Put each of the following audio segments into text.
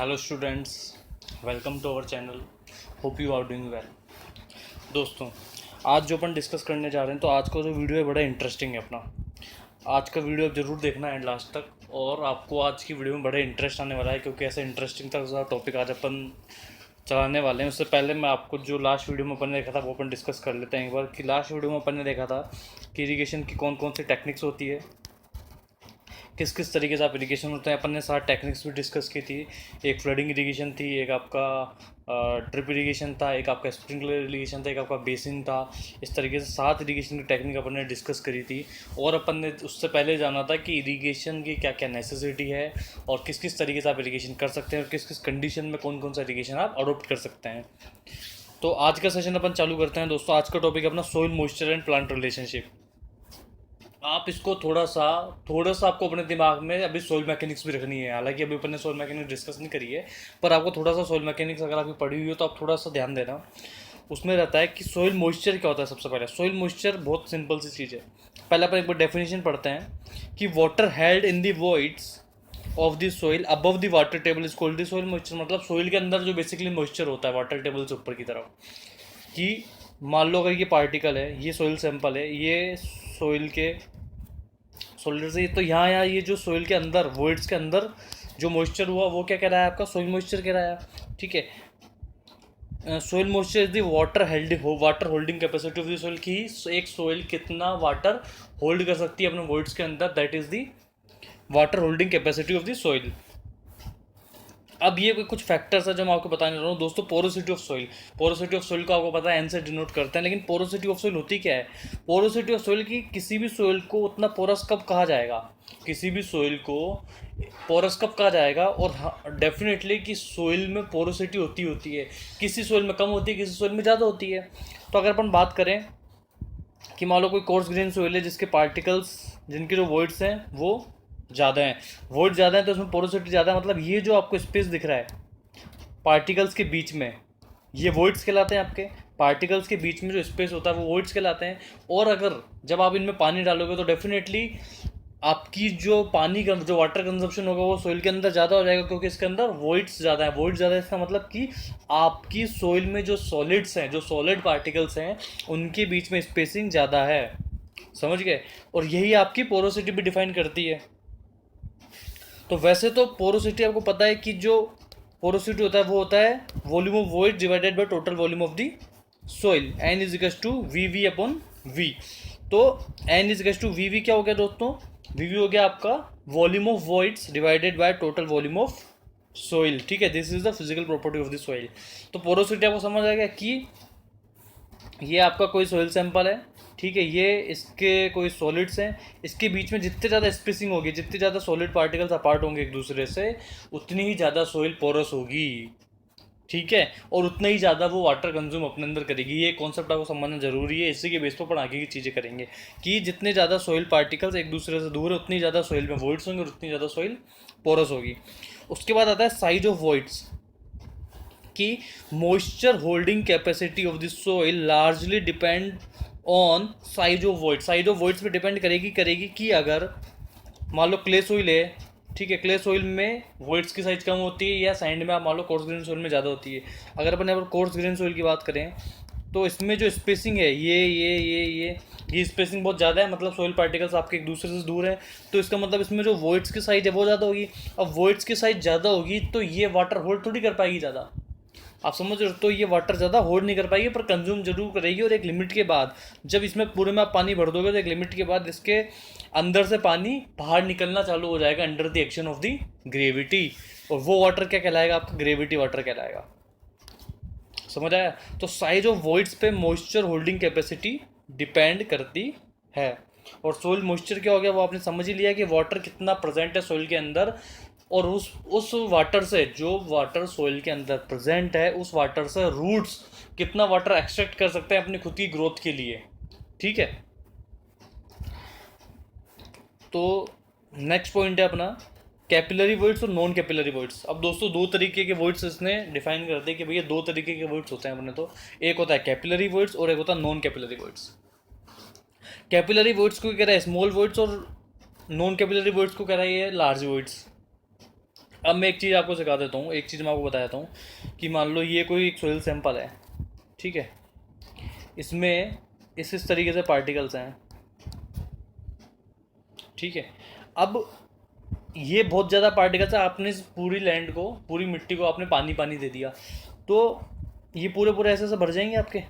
Hello students, welcome to our channel. Hope you are doing well. दोस्तों, आज जो अपन discuss करने जा रहे हैं, तो आज का जो वीडियो है बड़ा इंटरेस्टिंग है अपना। आज का वीडियो आप ज़रूर देखना एंड लास्ट तक, और आपको आज की वीडियो में बड़ा इंटरेस्ट आने वाला है, क्योंकि ऐसे इंटरेस्टिंग सा टॉपिक आज अपन चलाने वाले हैं। उससे पहले मैं आपको जो लास्ट वीडियो में अपन ने देखा था वो अपन डिस्कस कर लेते हैं एक बार। कि लास्ट वीडियो में अपन ने देखा था कि इरीगेशन की कौन कौन सी टेक्निक्स होती है, किस किस तरीके से आप इरीगेशन होते हैं। अपन ने 7 टेक्निक्स भी डिस्कस की थी। एक फ्लडिंग इरीगेशन थी, एक आपका ड्रिप इरीगेशन था, एक आपका स्प्रिंकलर इरीगेशन था, एक आपका बेसिन था। इस तरीके से 7 इरीगेशन की टेक्निक अपन ने डिस्कस करी थी। और अपन ने उससे पहले जाना था कि इरीगेशन की क्या क्या नेसेसिटी है, और किस किस तरीके से आप इरीगेशन कर सकते हैं, और किस किस कंडीशन में कौन कौन सा इरीगेशन आप अडोप्ट कर सकते हैं। तो आज का सेशन अपन चालू करते हैं दोस्तों। आज का टॉपिक है अपना soil moisture and plant relationship. आप इसको थोड़ा सा आपको अपने दिमाग में अभी सोइल मैकेनिक्स भी रखनी है। हालांकि अभी अपन ने सोइल मैकेनिक्स डिस्कस नहीं करी है, पर आपको थोड़ा सा सोइल मैकेनिक्स अगर आपकी पढ़ी हुई हो तो आप थोड़ा सा ध्यान देना। उसमें रहता है कि सोइल मॉइस्चर क्या होता है। सबसे पहले सोइल मॉइस्चर बहुत सिंपल सी चीज़ है। पहले अपन एक बार डेफिनेशन पढ़ते हैं कि water held in the voids of the soil above the water table is called the soil moisture. मतलब सोइल के अंदर जो बेसिकली मॉइस्चर होता है वाटर टेबल से ऊपर की तरफ, कि मान लो अगर ये पार्टिकल है, ये सोइल सैंपल है, ये सोइल के सोल्डर से, तो यहाँ ये जो सोइल के अंदर वोइड्स के अंदर जो मॉइस्चर हुआ वो क्या कह रहा है, आपका सोइल मॉइस्चर कह रहा है। ठीक है। Soil moisture is the water holding capacity of the soil, की एक सोइल कितना वाटर होल्ड कर सकती है अपने वोइड्स के अंदर, that is the water holding capacity of the soil. अब ये कुछ फैक्टर्स है जो मैं आपको बताने रहा हूँ दोस्तों। Porosity of soil, porosity of soil को आपको पता है एन से डिनोट करते हैं, लेकिन पोरोसिटी ऑफ सोइल होती क्या है। पोरोसिटी ऑफ सोइल की किसी भी सोइल को उतना पोरस कब कहा जाएगा, किसी भी सोइल को पोरस कब कहा जाएगा। और डेफिनेटली कि सोइल में पोरोसिटी होती है। किसी सोइल में कम होती है, किसी सोइल में ज़्यादा होती है। तो अगर अपन बात करें कि मान लो कोई कोर्स ग्रेन सोइल है जिसके पार्टिकल्स, जिनके जो वॉइड्स हैं वो ज़्यादा हैं, वोट ज़्यादा है तो उसमें पोरोसिटी ज़्यादा है। मतलब ये जो आपको स्पेस दिख रहा है पार्टिकल्स के बीच में, ये वोइड्स कहलाते हैं। आपके पार्टिकल्स के बीच में जो स्पेस होता है वो वोइड्स कहलाते हैं। और अगर जब आप इनमें पानी डालोगे तो डेफिनेटली आपकी जो पानी का जो वाटर कंजप्शन होगा वो सोइल के अंदर ज़्यादा हो जाएगा, क्योंकि इसके अंदर वोइड्स ज़्यादा है। वोइड ज़्यादा है इसका मतलब कि आपकी सोइल में जो सॉलिड्स हैं, जो सॉलिड पार्टिकल्स हैं, उनके बीच में स्पेसिंग ज़्यादा है। समझ गए। और यही आपकी पोरोसिटी भी डिफाइन करती है। तो वैसे तो पोरोसिटी आपको पता है कि जो पोरोसिटी होता है वो होता है volume of void divided by total volume of the soil, n is equals to v v upon v. तो n is equals to v v क्या हो गया दोस्तों, वी वी हो गया आपका volume of voids divided by total volume of soil. ठीक है, this is the physical property of the soil. तो पोरोसिटी आपको समझ आ गया कि ये आपका कोई सोइल सैंपल है। ठीक है, ये इसके कोई सॉलिड्स हैं, इसके बीच में जितने ज़्यादा स्पेसिंग होगी, जितने ज़्यादा सॉलिड पार्टिकल्स अपार्ट होंगे एक दूसरे से, उतनी ही ज़्यादा सोइल पोरस होगी। ठीक है, और उतना ही ज़्यादा वो वाटर कंज्यूम अपने अंदर करेगी। ये कॉन्सेप्ट आपको समझना जरूरी है। इसी के बेस पर अपन आगे की चीज़ें करेंगे कि जितने ज़्यादा सोइल पार्टिकल्स एक दूसरे से दूर है, उतनी ज़्यादा सोइल में वॉइड्स होंगे और उतनी ज़्यादा सोइल पोरस होगी। उसके बाद आता है साइज ऑफ वॉइड्स, कि moisture holding capacity of the soil largely depend on size of void. Size of voids पे डिपेंड करेगी कि अगर मान लो क्ले सोइल है, ठीक है, क्ले सोइल में वॉइड्स की साइज कम होती है, या सैंड में आप मान लो कोर्स ग्रेन सोइल में ज़्यादा होती है। अगर अपन यहाँ पर कोर्स ग्रेन सोइल की बात करें तो इसमें जो स्पेसिंग है ये स्पेसिंग बहुत ज़्यादा है। मतलब सोइल पार्टिकल्स आपके एक दूसरे से दूर हैं, तो इसका मतलब इसमें जो वॉइड्स की साइज है वो ज़्यादा होगी। अब वॉइड्स की साइज ज़्यादा होगी तो ये वाटर होल्ड थोड़ी कर पाएगी ज़्यादा, आप समझ रहे हो। तो ये वाटर ज़्यादा होल्ड नहीं कर पाएगी, पर कंज्यूम जरूर करेगी। और एक लिमिट के बाद, जब इसमें पूरे में आप पानी भर दोगे तो एक लिमिट के बाद इसके अंदर से पानी बाहर निकलना चालू हो जाएगा under the action of the gravity. और वो वाटर क्या कहलाएगा, आपका ग्रेविटी वाटर कहलाएगा। समझ आया। तो साइज ऑफ वॉइड्स पे मॉइस्चर होल्डिंग कैपेसिटी डिपेंड करती है। और सोइल मॉइस्चर क्या हो गया वो आपने समझ ही लिया कि वाटर कितना प्रेजेंट है सोइल के अंदर, और उस वाटर से, जो वाटर सोइल के अंदर प्रेजेंट है, उस वाटर से रूट्स कितना वाटर एक्सट्रैक्ट कर सकते हैं अपनी खुद की ग्रोथ के लिए। ठीक है। तो नेक्स्ट पॉइंट है अपना कैपिलरी वॉइड्स और नॉन कैपिलरी वॉइड्स। अब दोस्तों दो तरीके के वॉइड्स इसने डिफाइन कर दिए कि भैया दो तरीके के वॉइड्स होते हैं अपने। तो एक होता है कैपिलरी वॉइड्स और एक होता है non capillary voids. Capillary voids को कह रहा है स्मॉल वॉइड्स, और नॉन कैपिलरी वॉइड्स को कह रहा है ये लार्ज वॉइड्स। अब मैं एक चीज़ आपको सिखा देता हूँ, एक चीज़ मैं आपको बता देता हूँ कि मान लो ये कोई एक सोइल सैंपल है, ठीक है, इसमें इस तरीके से पार्टिकल्स हैं, ठीक है। अब ये बहुत ज़्यादा पार्टिकल्स है, आपने इस पूरी लैंड को, पूरी मिट्टी को आपने पानी पानी दे दिया, तो ये पूरे पूरे ऐसे भर जाएंगे आपके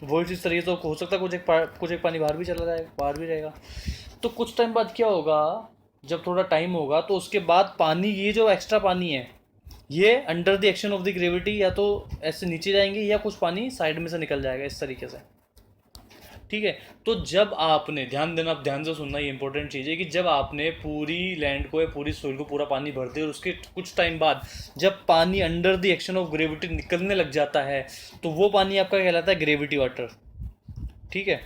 वोल्ट इस तरीके से। हो सकता है कुछ एक पानी बाहर भी चला जाएगा, बाहर भी रहेगा। तो कुछ टाइम बाद क्या होगा, जब थोड़ा टाइम होगा तो उसके बाद पानी, ये जो एक्स्ट्रा पानी है, ये under the action of the gravity या तो ऐसे नीचे जाएंगे या कुछ पानी साइड में से निकल जाएगा इस तरीके से, ठीक है। तो जब आपने ध्यान देना, आप ध्यान से सुनना, ये इंपॉर्टेंट चीज़ है कि जब आपने पूरी लैंड को या पूरी सोइल को पूरा पानी भर दिया और उसके कुछ टाइम बाद जब पानी under the action of gravity निकलने लग जाता है, तो वो पानी आपका कहलाता है ग्रेविटी वाटर, ठीक है।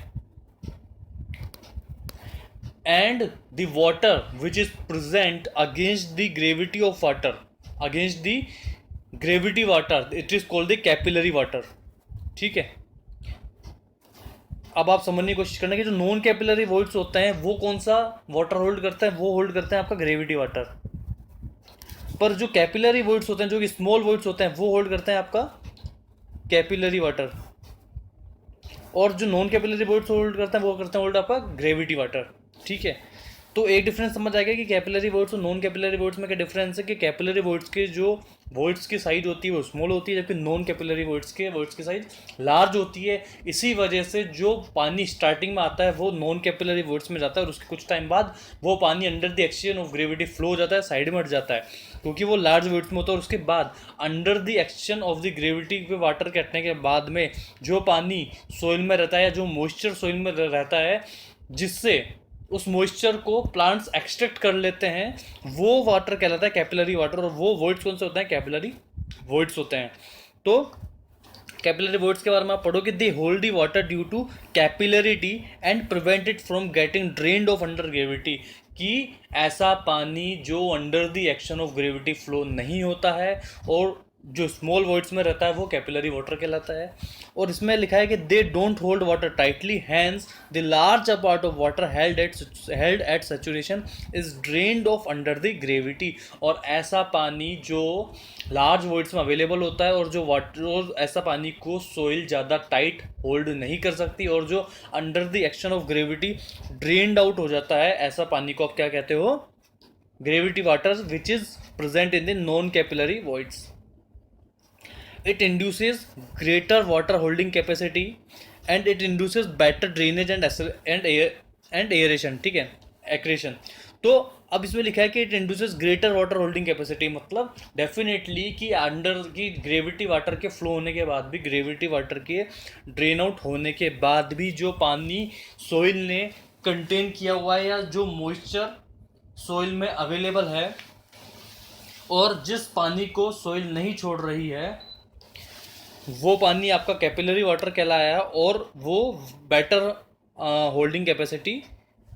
And the water which is present against the gravity of water, against the gravity water, it is called the capillary water, ठीक है। अब आप समझने की कोशिश करना कि जो नॉन कैपिलरी वॉइड्स होते हैं वो कौन सा वाटर होल्ड करता है, वो होल्ड करते हैं आपका ग्रेविटी वाटर। पर जो कैपिलरी वॉइड्स होते हैं, जो कि स्मॉल वॉइड्स होते हैं, वो होल्ड करते हैं आपका कैपिलरी वाटर। और जो नॉन कैपिलरी वॉइड्स होल्ड करते हैं वो करते हैं होल्ड आपका ग्रेविटी वाटर, ठीक है। तो एक डिफरेंस समझ आएगा कि कैपिलरी वॉइड्स और नॉन कैपिलरी वॉइड्स में क्या डिफरेंस है, कि कैपिलरी वॉइड्स के जो वॉइड्स की साइज होती है वो स्मॉल होती है, जबकि नॉन कैपिलरी वॉइड्स की साइज लार्ज होती है। इसी वजह से जो पानी स्टार्टिंग में आता है वो नॉन कैपिलरी वॉइड्स में जाता है और उसके कुछ टाइम बाद वो पानी under the action of gravity flow हो जाता है, साइड में हट जाता है, क्योंकि वो लार्ज वॉइड्स में होता है। और उसके बाद under the action of the gravity पे वाटर के हटने के बाद में जो पानी सोइल में रहता है या जो मॉइस्चर सोइल में रहता है, जिससे उस मॉइस्चर को प्लांट्स एक्सट्रैक्ट कर लेते हैं, वो वाटर कहलाता है कैपिलरी वाटर। और वो वॉइड्स कौन से होते हैं, कैपिलरी वॉइड्स होते हैं। तो कैपिलरी वॉइड्स के बारे में आप पढ़ोगे, they hold the water due to capillarity and prevent it from getting drained off under gravity, कि ऐसा पानी जो under the action of gravity flow नहीं होता है और जो स्मॉल वॉइड्स में रहता है वो कैपिलरी वाटर कहलाता है। और इसमें लिखा है कि they don't hold water tightly, hence the large part of water held at saturation is drained off under the gravity. और ऐसा पानी जो लार्ज वॉइड्स में अवेलेबल होता है और जो वाटर, और ऐसा पानी को सोइल ज़्यादा टाइट होल्ड नहीं कर सकती और जो under the action of gravity drained out हो जाता है, ऐसा पानी को आप क्या कहते हो, gravity water, which is present in the non capillary voids. It induces greater water holding capacity and it induces better drainage and aeration, ठीक है, accretion। तो अब इसमें लिखा है कि it induces greater water holding capacity, मतलब डेफिनेटली कि अंडर की ग्रेविटी वाटर के फ्लो होने के बाद भी, ग्रेविटी वाटर के ड्रेन आउट होने के बाद भी जो पानी सोइल ने कंटेन किया हुआ है या जो मॉइस्चर सोइल में अवेलेबल है और जिस पानी को सोइल नहीं छोड़ रही है, वो पानी आपका कैपिलरी वाटर कहलाया और वो बेटर होल्डिंग कैपेसिटी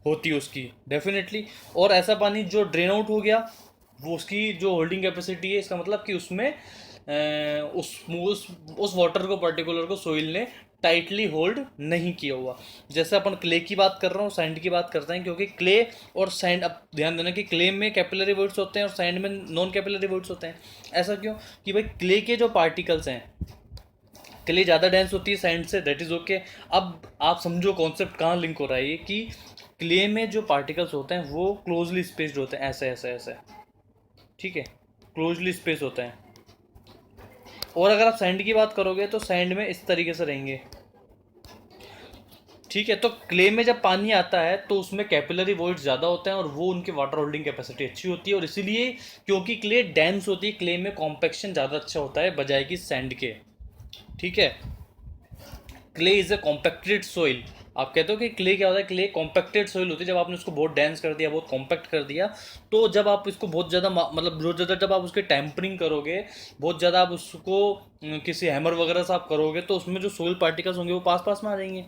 होती है उसकी डेफिनेटली। और ऐसा पानी जो ड्रेन आउट हो गया, वो उसकी जो होल्डिंग कैपेसिटी है, इसका मतलब कि उसमें उस वाटर को, पर्टिकुलर को सोइल ने टाइटली होल्ड नहीं किया हुआ। जैसे अपन क्ले की बात कर रहा हूँ, सैंड की बात करते हैं, क्योंकि क्ले और सैंड, अब ध्यान देना कि क्ले में कैपिलरी वॉइड्स होते हैं और सैंड में नॉन कैपिलरी वॉइड्स होते हैं। ऐसा क्यों, कि भाई क्ले के जो पार्टिकल्स हैं, क्ले ज़्यादा डेंस होती है सैंड से, दैट इज़ ओके। अब आप समझो कॉन्सेप्ट कहाँ लिंक हो रहा है, ये कि क्ले में जो पार्टिकल्स होते हैं वो क्लोजली स्पेस्ड होते हैं, ऐसे ऐसे ऐसे, ठीक है, क्लोजली स्पेस होते हैं। और अगर आप सैंड की बात करोगे तो सैंड में इस तरीके से रहेंगे, ठीक है। तो क्ले में जब पानी आता है तो उसमें कैपिलरी वॉइड्स ज़्यादा होते हैं और वो उनकी वाटर होल्डिंग कैपेसिटी अच्छी होती है। और इसीलिए क्योंकि क्ले डेंस होती है, क्ले में कॉम्पैक्शन ज़्यादा अच्छा होता है बजाय कि सैंड के, ठीक है। Clay is a compacted soil. आप कहते हो कि क्ले क्या होता है, क्ले कॉम्पैक्टेड सोइल होती है। जब आपने उसको बहुत डेंस कर दिया, बहुत कॉम्पैक्ट कर दिया, तो जब आप इसको बहुत ज़्यादा, मतलब बहुत ज़्यादा जब आप उसके टेम्परिंग करोगे, बहुत ज़्यादा आप उसको किसी हैमर वगैरह से आप करोगे, तो उसमें जो सोइल पार्टिकल्स होंगे वो पास पास में आ जाएंगे।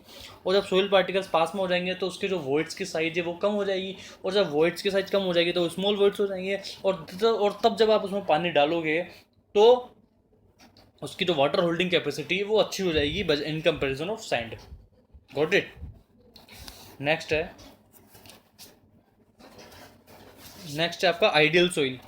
और जब सोइल पार्टिकल्स पास में हो जाएंगे तो उसके जो वॉइड्स की साइज है वो कम हो जाएगी। और जब वॉइड्स की साइज कम हो जाएगी तो स्मॉल वॉइड्स हो जाएंगे। और तब जब आप उसमें पानी डालोगे तो उसकी जो वाटर होल्डिंग कैपेसिटी है वो अच्छी हो जाएगी in comparison of sand. Got it. Next है आपका आइडियल सोइल।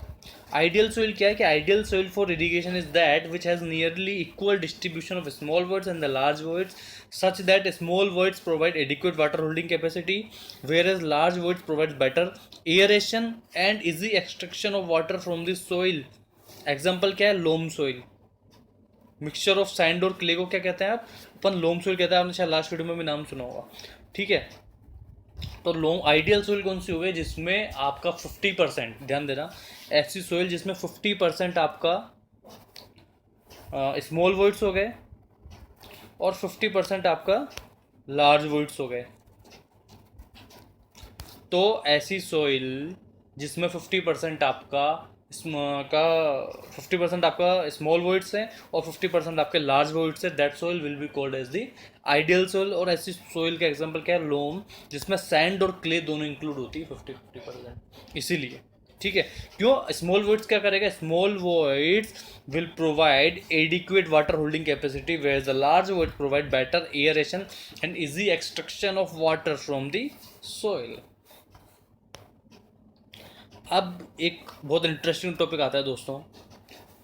आइडियल सोइल क्या है कि ideal soil for irrigation is that which has nearly equal distribution of small voids and the large voids such that small voids provide adequate water holding capacity whereas large voids provide better aeration and easy extraction of water from the soil. Example क्या है, loam soil. Mixture of sand और clay को क्या कहते हैं आप, अपन लोम soil कहते हैं, आपने शायद लास्ट वीडियो में भी नाम सुना होगा। ठीक है, तो लोम आइडियल सोइल कौन सी हो गई, जिसमें आपका 50%, ध्यान देना, ऐसी सोइल जिसमें 50% आपका स्मॉल वॉइड्स हो गए और 50% आपका लार्ज वॉइड्स हो गए। तो ऐसी सोइल जिसमें 50% आपका का 50% आपका स्मॉल वॉइड्स हैं और 50% आपके लार्ज वॉइड्स हैं, that soil will be called as the ideal soil. और ऐसी सोइल का एग्जांपल क्या है, लोम, जिसमें सैंड और क्ले दोनों इंक्लूड होती है 50-50%। इसीलिए ठीक है, क्यों स्मॉल वॉइड्स क्या करेगा, small voids will provide adequate water holding capacity where the large voids provide better aeration and easy extraction of water from the soil. अब एक बहुत इंटरेस्टिंग टॉपिक आता है दोस्तों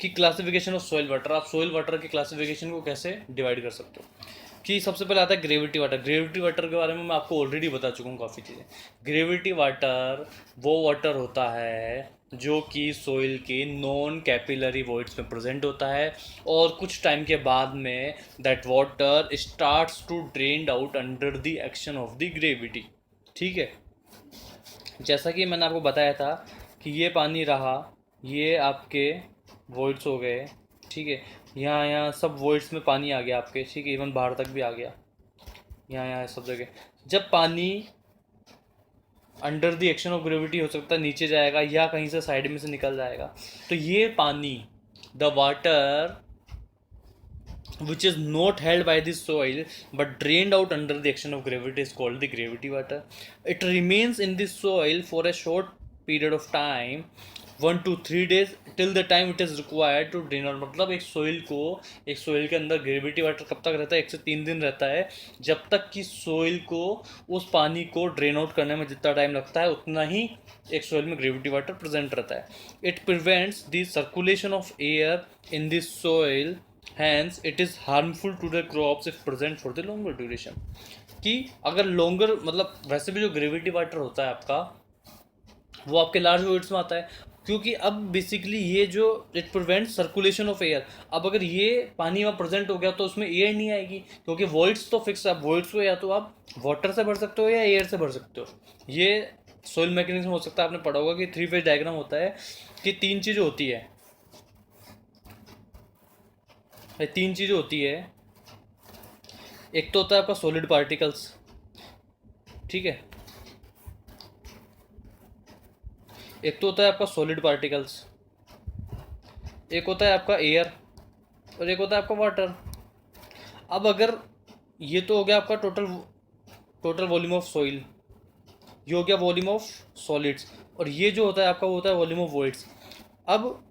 कि क्लासिफिकेशन ऑफ सॉइल वाटर। आप सॉइल वाटर की classification को कैसे डिवाइड कर सकते हो, कि सबसे पहले आता है ग्रेविटी वाटर। ग्रेविटी वाटर के बारे में मैं आपको ऑलरेडी बता चुका हूँ काफ़ी चीज़ें। ग्रेविटी वाटर वो वाटर होता है जो कि सॉइल के नॉन कैपिलरी वॉइड्स में प्रेजेंट होता है और कुछ टाइम के बाद में that water starts to drain out under the action of the gravity. ठीक है, जैसा कि मैंने आपको बताया था कि ये पानी रहा, ये आपके वॉइड्स हो गए। ठीक है, यहाँ सब वॉइड्स में पानी आ गया आपके, ठीक है, इवन बाहर तक भी आ गया, यहाँ सब जगह। जब पानी under the action of gravity हो सकता है नीचे जाएगा या कहीं से साइड में से निकल जाएगा, तो ये पानी, the water which is not held by the soil but drained out under the action of gravity is called the gravity water. It remains in the soil for a short period of time, 1 to 3 days, till the time it is required to drain out। मतलब एक soil के अंदर gravity water कब तक रहता है, 1 से 3 दिन रहता है, जब तक कि सोइल को उस पानी को ड्रेन आउट करने में जितना टाइम लगता है उतना ही एक सोइल में ग्रेविटी वाटर प्रेजेंट रहता है। It prevents the circulation of air in this soil, hence it is harmful to the crops if present for the longer duration. कि अगर लॉन्गर, मतलब वैसे भी जो ग्रेविटी वाटर होता है आपका वो आपके लार्ज वॉइड्स में आता है, क्योंकि अब बेसिकली ये जो it prevent circulation of air. अब अगर ये पानी वहाँ प्रेजेंट हो गया तो उसमें एयर नहीं आएगी, क्योंकि वॉइड्स तो फिक्स है। अब वॉइड्स को या तो आप वाटर से भर सकते हो या एयर से भर सकते हो। ये सोइल मैकेनिज्म हो सकता है, आपने पढ़ा होगा कि 3 फेज डायग्राम होता है कि 3 चीज़ें होती है, 3 चीज़ें होती है। एक तो होता है आपका सॉलिड पार्टिकल्स, ठीक है, एक तो होता है आपका सॉलिड पार्टिकल्स, एक होता है आपका एयर और एक होता है आपका वाटर। अब अगर ये तो हो गया आपका टोटल वॉल्यूम ऑफ सॉइल, ये हो गया वॉल्यूम ऑफ सॉलिड्स, और ये जो होता है आपका वो होता है वॉल्यूम ऑफ वॉइड्स। अब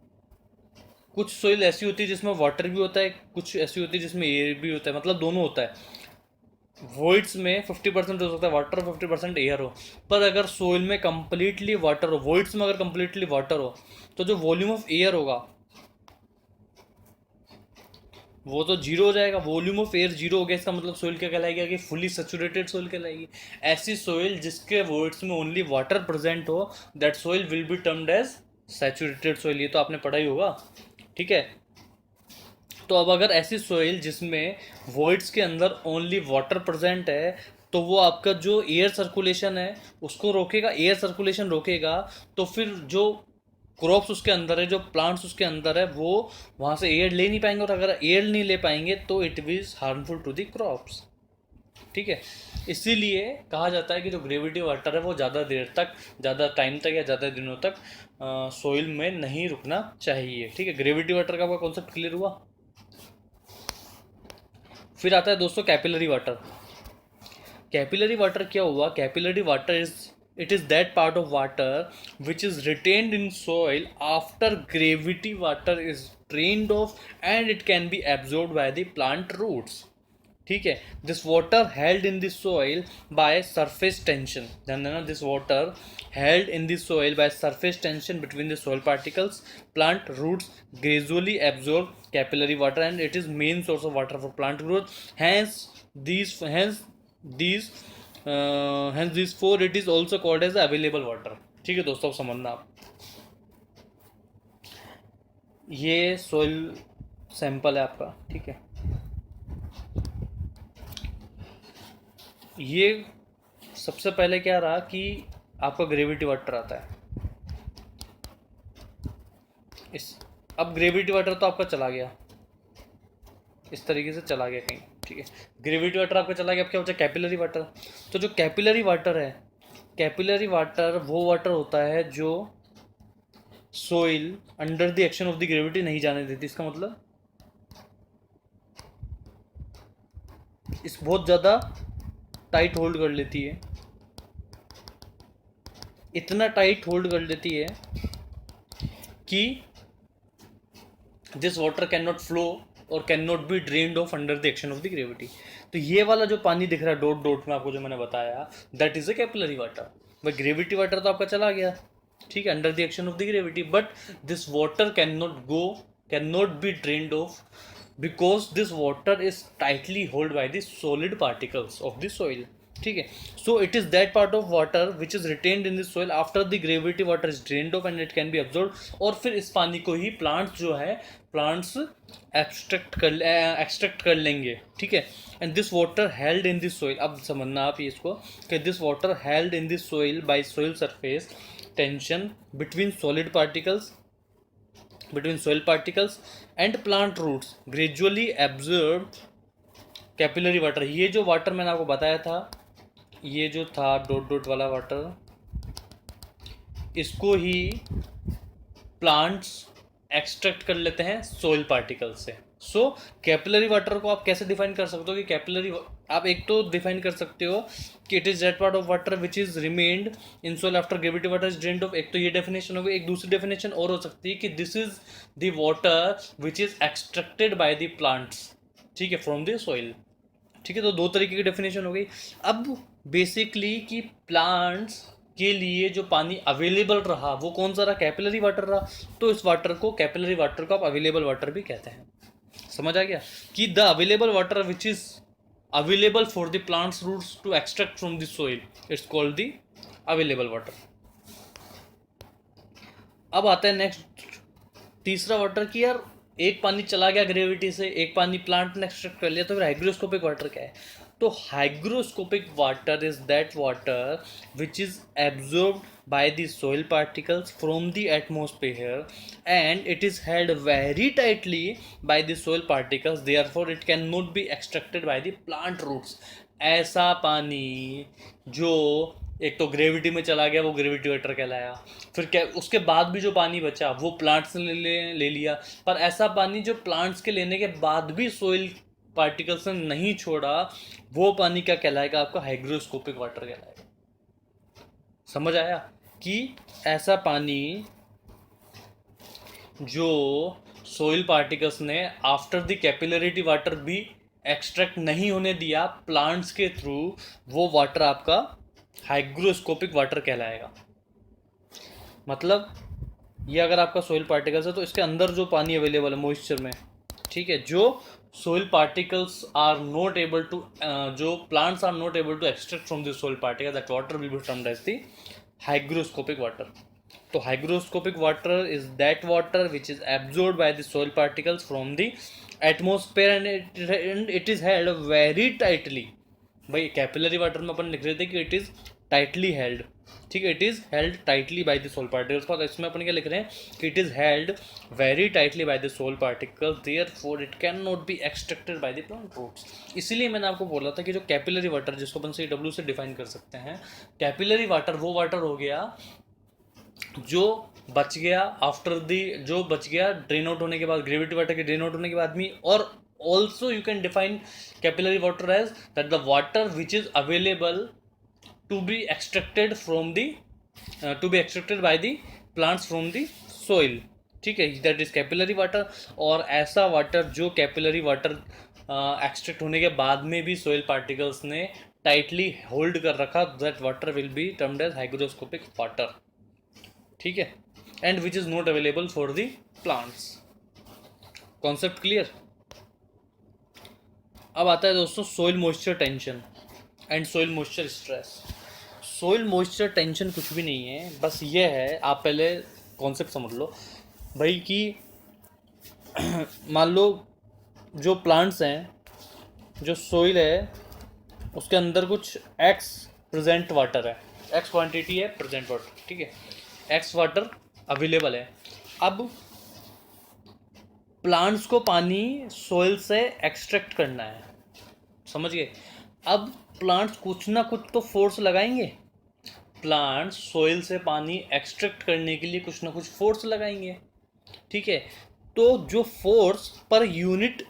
कुछ सोइल ऐसी होती है जिसमें वाटर भी होता है, कुछ ऐसी होती है जिसमें एयर भी होता है, मतलब दोनों होता है। वॉइड्स में 50% हो सकता है वाटर, 50% एयर हो। पर अगर सोइल में कंप्लीटली वाटर हो, वॉइड्स में अगर कंप्लीटली वाटर हो, तो जो वॉल्यूम ऑफ एयर होगा वो तो जीरो हो जाएगा। वॉल्यूम ऑफ एयर जीरो हो गया, इसका मतलब सोइल क्या कहलाएगी कि फुली सैचुरेटेड सोइल कहलाएगी। ऐसी सोइल जिसके वॉइड्स में ओनली वाटर प्रेजेंट हो, that soil will be termed as saturated soil. ये तो आपने पढ़ा ही होगा, ठीक है। तो अब अगर ऐसी सोइल जिसमें वॉइड्स के अंदर ओनली वाटर प्रेजेंट है, तो वो आपका जो एयर सर्कुलेशन है उसको रोकेगा, एयर सर्कुलेशन रोकेगा, तो फिर जो क्रॉप्स उसके अंदर है, जो प्लांट्स उसके अंदर है, वो वहाँ से एयर ले नहीं पाएंगे, और अगर एयर नहीं ले पाएंगे तो it is harmful to the crops, ठीक है। इसीलिए कहा जाता है कि जो ग्रेविटी वाटर है वो ज़्यादा देर तक, ज़्यादा टाइम तक या ज़्यादा दिनों तक सोइल में नहीं रुकना चाहिए, ठीक है। ग्रेविटी वाटर का आपका कॉन्सेप्ट क्लियर हुआ। फिर आता है दोस्तों कैपिलरी वाटर। कैपिलरी वाटर क्या हुआ, capillary water is it is that part of water which is retained in soil after gravity water is drained off and it can be absorbed by the plant roots. ठीक है, this water held in this soil by surface tension, ध्यान देना, this water held in this soil by surface tension between the soil particles, plant roots gradually absorb capillary water and it is main source of water for plant growth. These hence these four it is also called as available water. ठीक है दोस्तों, समझना आप, ये soil sample है आपका, ठीक है, ये सबसे पहले क्या रहा कि आपका ग्रेविटी वाटर आता है इस, अब ग्रेविटी वाटर तो आपका चला गया, इस तरीके से चला गया कहीं, ठीक है, ग्रेविटी वाटर आपका चला गया, अब क्या बचा, कैपिलरी वाटर। तो जो कैपिलरी वाटर है, कैपिलरी वाटर वो वाटर होता है जो soil under the action of the gravity नहीं जाने देती, इसका मतलब इस बहुत ज़्यादा टाइट होल्ड कर लेती है, इतना टाइट होल्ड कर लेती है कि this water can not flow और can not be drained off under the action of the gravity. तो ये वाला जो पानी दिख रहा है डॉट डॉट में आपको, जो मैंने बताया, that is a capillary water. भाई ग्रेविटी वाटर तो आपका चला गया, ठीक है, under the action of the gravity, but this water can not be drained of because this water is tightly hold by the solid particles of the soil, ठीक है। So it is that part of water which is retained in the soil after the gravity water is drained off and it can B absorb, और फिर इस पानी को ही plants जो है plants extract कर लेंगे, ठीक है। And this water held in this soil, अब समझना आप ये इसको कि this water held in this soil by soil surface tension between solid particles and plant roots gradually absorb capillary water. ये जो वाटर मैंने आपको बताया था, ये जो था डॉट डॉट वाला वाटर, इसको ही प्लांट्स एक्सट्रैक्ट कर लेते हैं सॉइल पार्टिकल से। सो कैपिलरी वाटर को आप कैसे डिफाइन कर सकते हो कि कैपिलरी, आप एक तो डिफाइन कर सकते हो कि it is that part of water which is remained in soil after gravity water is drained of, एक तो ये डेफिनेशन होगी। एक दूसरी डेफिनेशन और हो सकती है कि this is the water which is extracted by the plants, ठीक है, फ्रॉम द सॉइल, ठीक है। तो दो तरीके की डेफिनेशन हो गई। अब बेसिकली कि प्लांट्स के लिए जो पानी अवेलेबल रहा वो कौन सा रहा, कैपिलरी वाटर रहा, तो इस वाटर को, कैपिलरी वाटर को आप अवेलेबल वाटर भी कहते हैं। समझ आ गया कि the available water which is available for the plants roots to extract from the soil, it's called the available water. अब आता है नेक्स्ट तीसरा वाटर कि यार एक पानी चला गया ग्रेविटी से, एक पानी प्लांट ने एक्सट्रैक्ट कर लिया, तो फिर हाइग्रोस्कोपिक वाटर क्या है। तो hygroscopic water is that water which is absorbed by the soil particles from the atmosphere and it is held very tightly by the soil particles, therefore it cannot be extracted by the plant roots। ऐसा पानी जो एक तो gravity में चला गया वो gravity water कहलाया, फिर क्या उसके बाद भी जो पानी बचा वो प्लांट्स ने ले लिया, पर ऐसा पानी जो प्लांट्स के लेने के बाद भी सोइल पार्टिकल्स ने नहीं छोड़ा, वो पानी क्या कहलाएगा, आपका हाइग्रोस्कोपिक वाटर कहलाएगा। समझ आया कि ऐसा पानी जो सोइल पार्टिकल्स ने आफ्टर द कैपिलरिटी वाटर भी एक्सट्रैक्ट नहीं होने दिया प्लांट्स के थ्रू, वो वाटर आपका हाइग्रोस्कोपिक वाटर कहलाएगा। मतलब ये अगर आपका सोइल पार्टिकल्स है तो इसके अंदर जो पानी अवेलेबल है मॉइस्चर में, ठीक है, जो soil particles are not able to, जो plants are not able to extract from the soil particle, that water will be termed as the hygroscopic water। तो hygroscopic water is that water which is absorbed by the soil particles from the atmosphere and it is held very tightly। भाई capillary water में अपन लिख रहे थे कि it is tightly held, ठीक है, it is held tightly by the soil particles, और इसमें अपन क्या लिख रहे हैं कि it is held very tightly by the soil particles, therefore it can not be extracted by the plant roots. इसीलिए मैंने आपको बोला था कि जो कैपिलरी वाटर, जिसको अपन CW से डिफाइन कर सकते हैं, कैपिलरी वाटर वो वाटर हो गया जो बच गया आफ्टर द, जो बच गया ड्रेन आउट होने के बाद, ग्रेविटी वाटर के ड्रेन आउट होने के बाद में, और also you can define capillary water as that the water which is available to be extracted from the to be extracted by the plants from the soil, ठीक है, that is capillary water। और ऐसा water जो capillary water extract होने के बाद में भी सोइल पार्टिकल्स ने टाइटली होल्ड कर रखा, that water will be termed as hygroscopic water, ठीक है, and which is not available for the plants. Concept clear. अब आता है दोस्तों soil moisture tension and soil moisture stress. Soil moisture tension कुछ भी नहीं है, बस ये है, आप पहले कॉन्सेप्ट समझ लो भाई कि मान लो जो प्लांट्स हैं, जो सोइल है, उसके अंदर कुछ एक्स प्रेजेंट वाटर है, एक्स क्वांटिटी है प्रेजेंट वाटर, ठीक है, एक्स वाटर अवेलेबल है। अब प्लांट्स को पानी सोइल से एक्सट्रैक्ट करना है, समझ गए। अब प्लांट्स कुछ ना कुछ तो फोर्स लगाएंगे, प्लांट्स सोइल से पानी एक्सट्रैक्ट करने के लिए कुछ ना कुछ फोर्स लगाएंगे, ठीक है। तो जो फोर्स पर यूनिट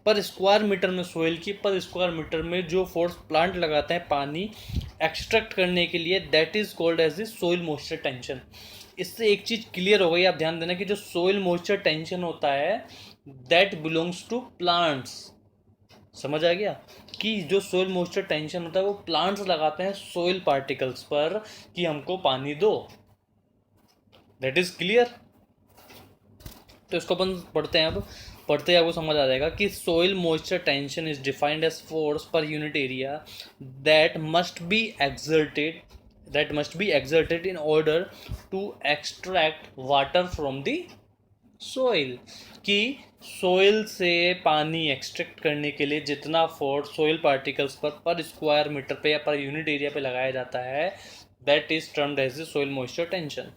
पर स्क्वायर मीटर में, सोइल की पर स्क्वायर मीटर में जो फोर्स प्लांट लगाते हैं पानी एक्सट्रैक्ट करने के लिए, that is called as the soil moisture tension. इससे एक चीज़ क्लियर हो गई, आप ध्यान देना कि जो सोइल मॉइस्चर टेंशन होता है दैट बिलोंग्स टू प्लांट्स। समझ आ गया कि जो सोइल मॉइस्चर टेंशन होता है वो प्लांट्स लगाते हैं सोइल पार्टिकल्स पर कि हमको पानी दो, दैट इज क्लियर। तो इसको अपन पढ़ते हैं, अब पढ़ते ही आपको समझ आ जाएगा कि soil moisture tension is defined as force per unit area that must be exerted in order to extract water from the soil। कि सोइल से पानी एक्सट्रैक्ट करने के लिए जितना फोर्स सोइल पार्टिकल्स पर स्क्वायर मीटर पे या पर यूनिट एरिया पे लगाया जाता है, that is termed as the soil moisture tension.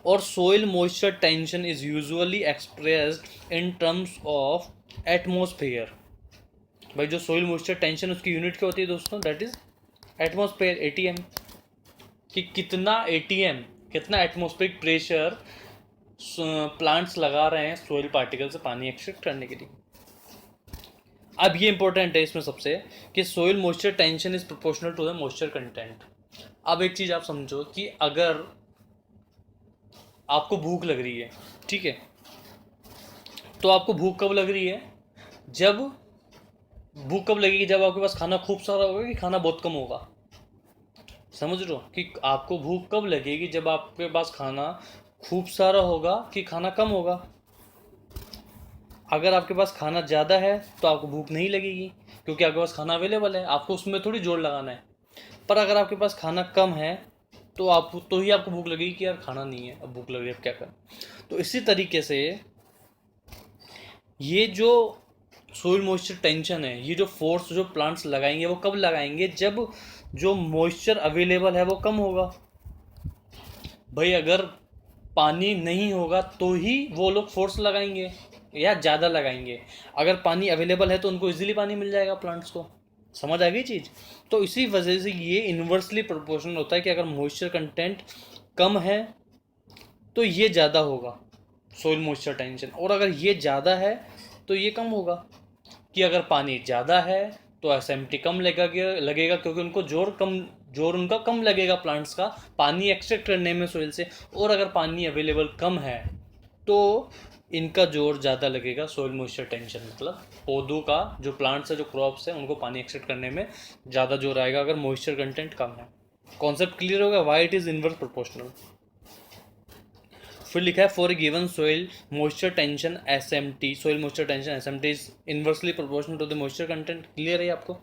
और soil moisture tension is usually expressed in terms of atmosphere. भाई जो सोइल मॉइस्चर टेंशन उसकी यूनिट क्या होती है दोस्तों, दैट इज एटमॉस्फेयर, एटीएम। कि कितना एटीएम, कितना एटमॉस्फेरिक प्रेशर प्लांट्स लगा रहे हैं सोइल पार्टिकल से पानी एक्सट्रैक्ट करने के लिए। अब ये इंपॉर्टेंट है इसमें सबसे कि soil moisture tension is proportional to the moisture content. अब एक चीज़ आप समझो कि अगर आपको भूख लग रही है, ठीक है, तो आपको भूख कब लग रही है, जब भूख कब लगेगी, जब आपके पास खाना खूब सारा होगा कि खाना बहुत कम होगा। समझ रहे हो कि आपको भूख कब लगेगी, जब आपके पास खाना खूब सारा होगा कि खाना कम होगा। अगर आपके पास खाना ज़्यादा है तो आपको भूख नहीं लगेगी क्योंकि आपके पास खाना अवेलेबल है, आपको उसमें थोड़ी जोर लगाना है। पर अगर आपके पास खाना कम है तो ही आपको भूख लगेगी कि यार खाना नहीं है, अब भूख लग रही है, अब क्या करें। तो इसी तरीके से ये जो सोइल मॉइस्चर टेंशन है, ये जो फोर्स जो प्लांट्स लगाएंगे वो कब लगाएंगे, जब जो मॉइस्चर अवेलेबल है वो कम होगा। भाई अगर पानी नहीं होगा तो ही वो लोग फोर्स लगाएंगे या ज़्यादा लगाएंगे। अगर पानी अवेलेबल है तो उनको इजीली पानी मिल जाएगा प्लांट्स को। समझ आ गई चीज़। तो इसी वजह से ये इन्वर्सली प्रोपोर्शनल होता है कि अगर मॉइस्चर कंटेंट कम है तो ये ज़्यादा होगा सोइल मॉइस्चर टेंशन, और अगर ये ज़्यादा है तो ये कम होगा। कि अगर पानी ज़्यादा है तो एसएमटी कम लगेगा क्योंकि उनको जोर उनका कम लगेगा प्लांट्स का पानी एक्सट्रैक्ट करने में सोइल से। और अगर पानी अवेलेबल कम है तो इनका जोर ज़्यादा लगेगा, सोइल मॉइस्चर टेंशन मतलब पौधों का, जो प्लांट्स है, जो क्रॉप्स है, उनको पानी एक्सट्रैक्ट करने में ज़्यादा जोर आएगा अगर मॉइस्चर कंटेंट कम है। कॉन्सेप्ट क्लियर होगा, why it is inverse proportional. फिर लिखा है for a given soil moisture tension SMT, soil moisture tension SMT is inversely proportional to the moisture content. Clear है आपको।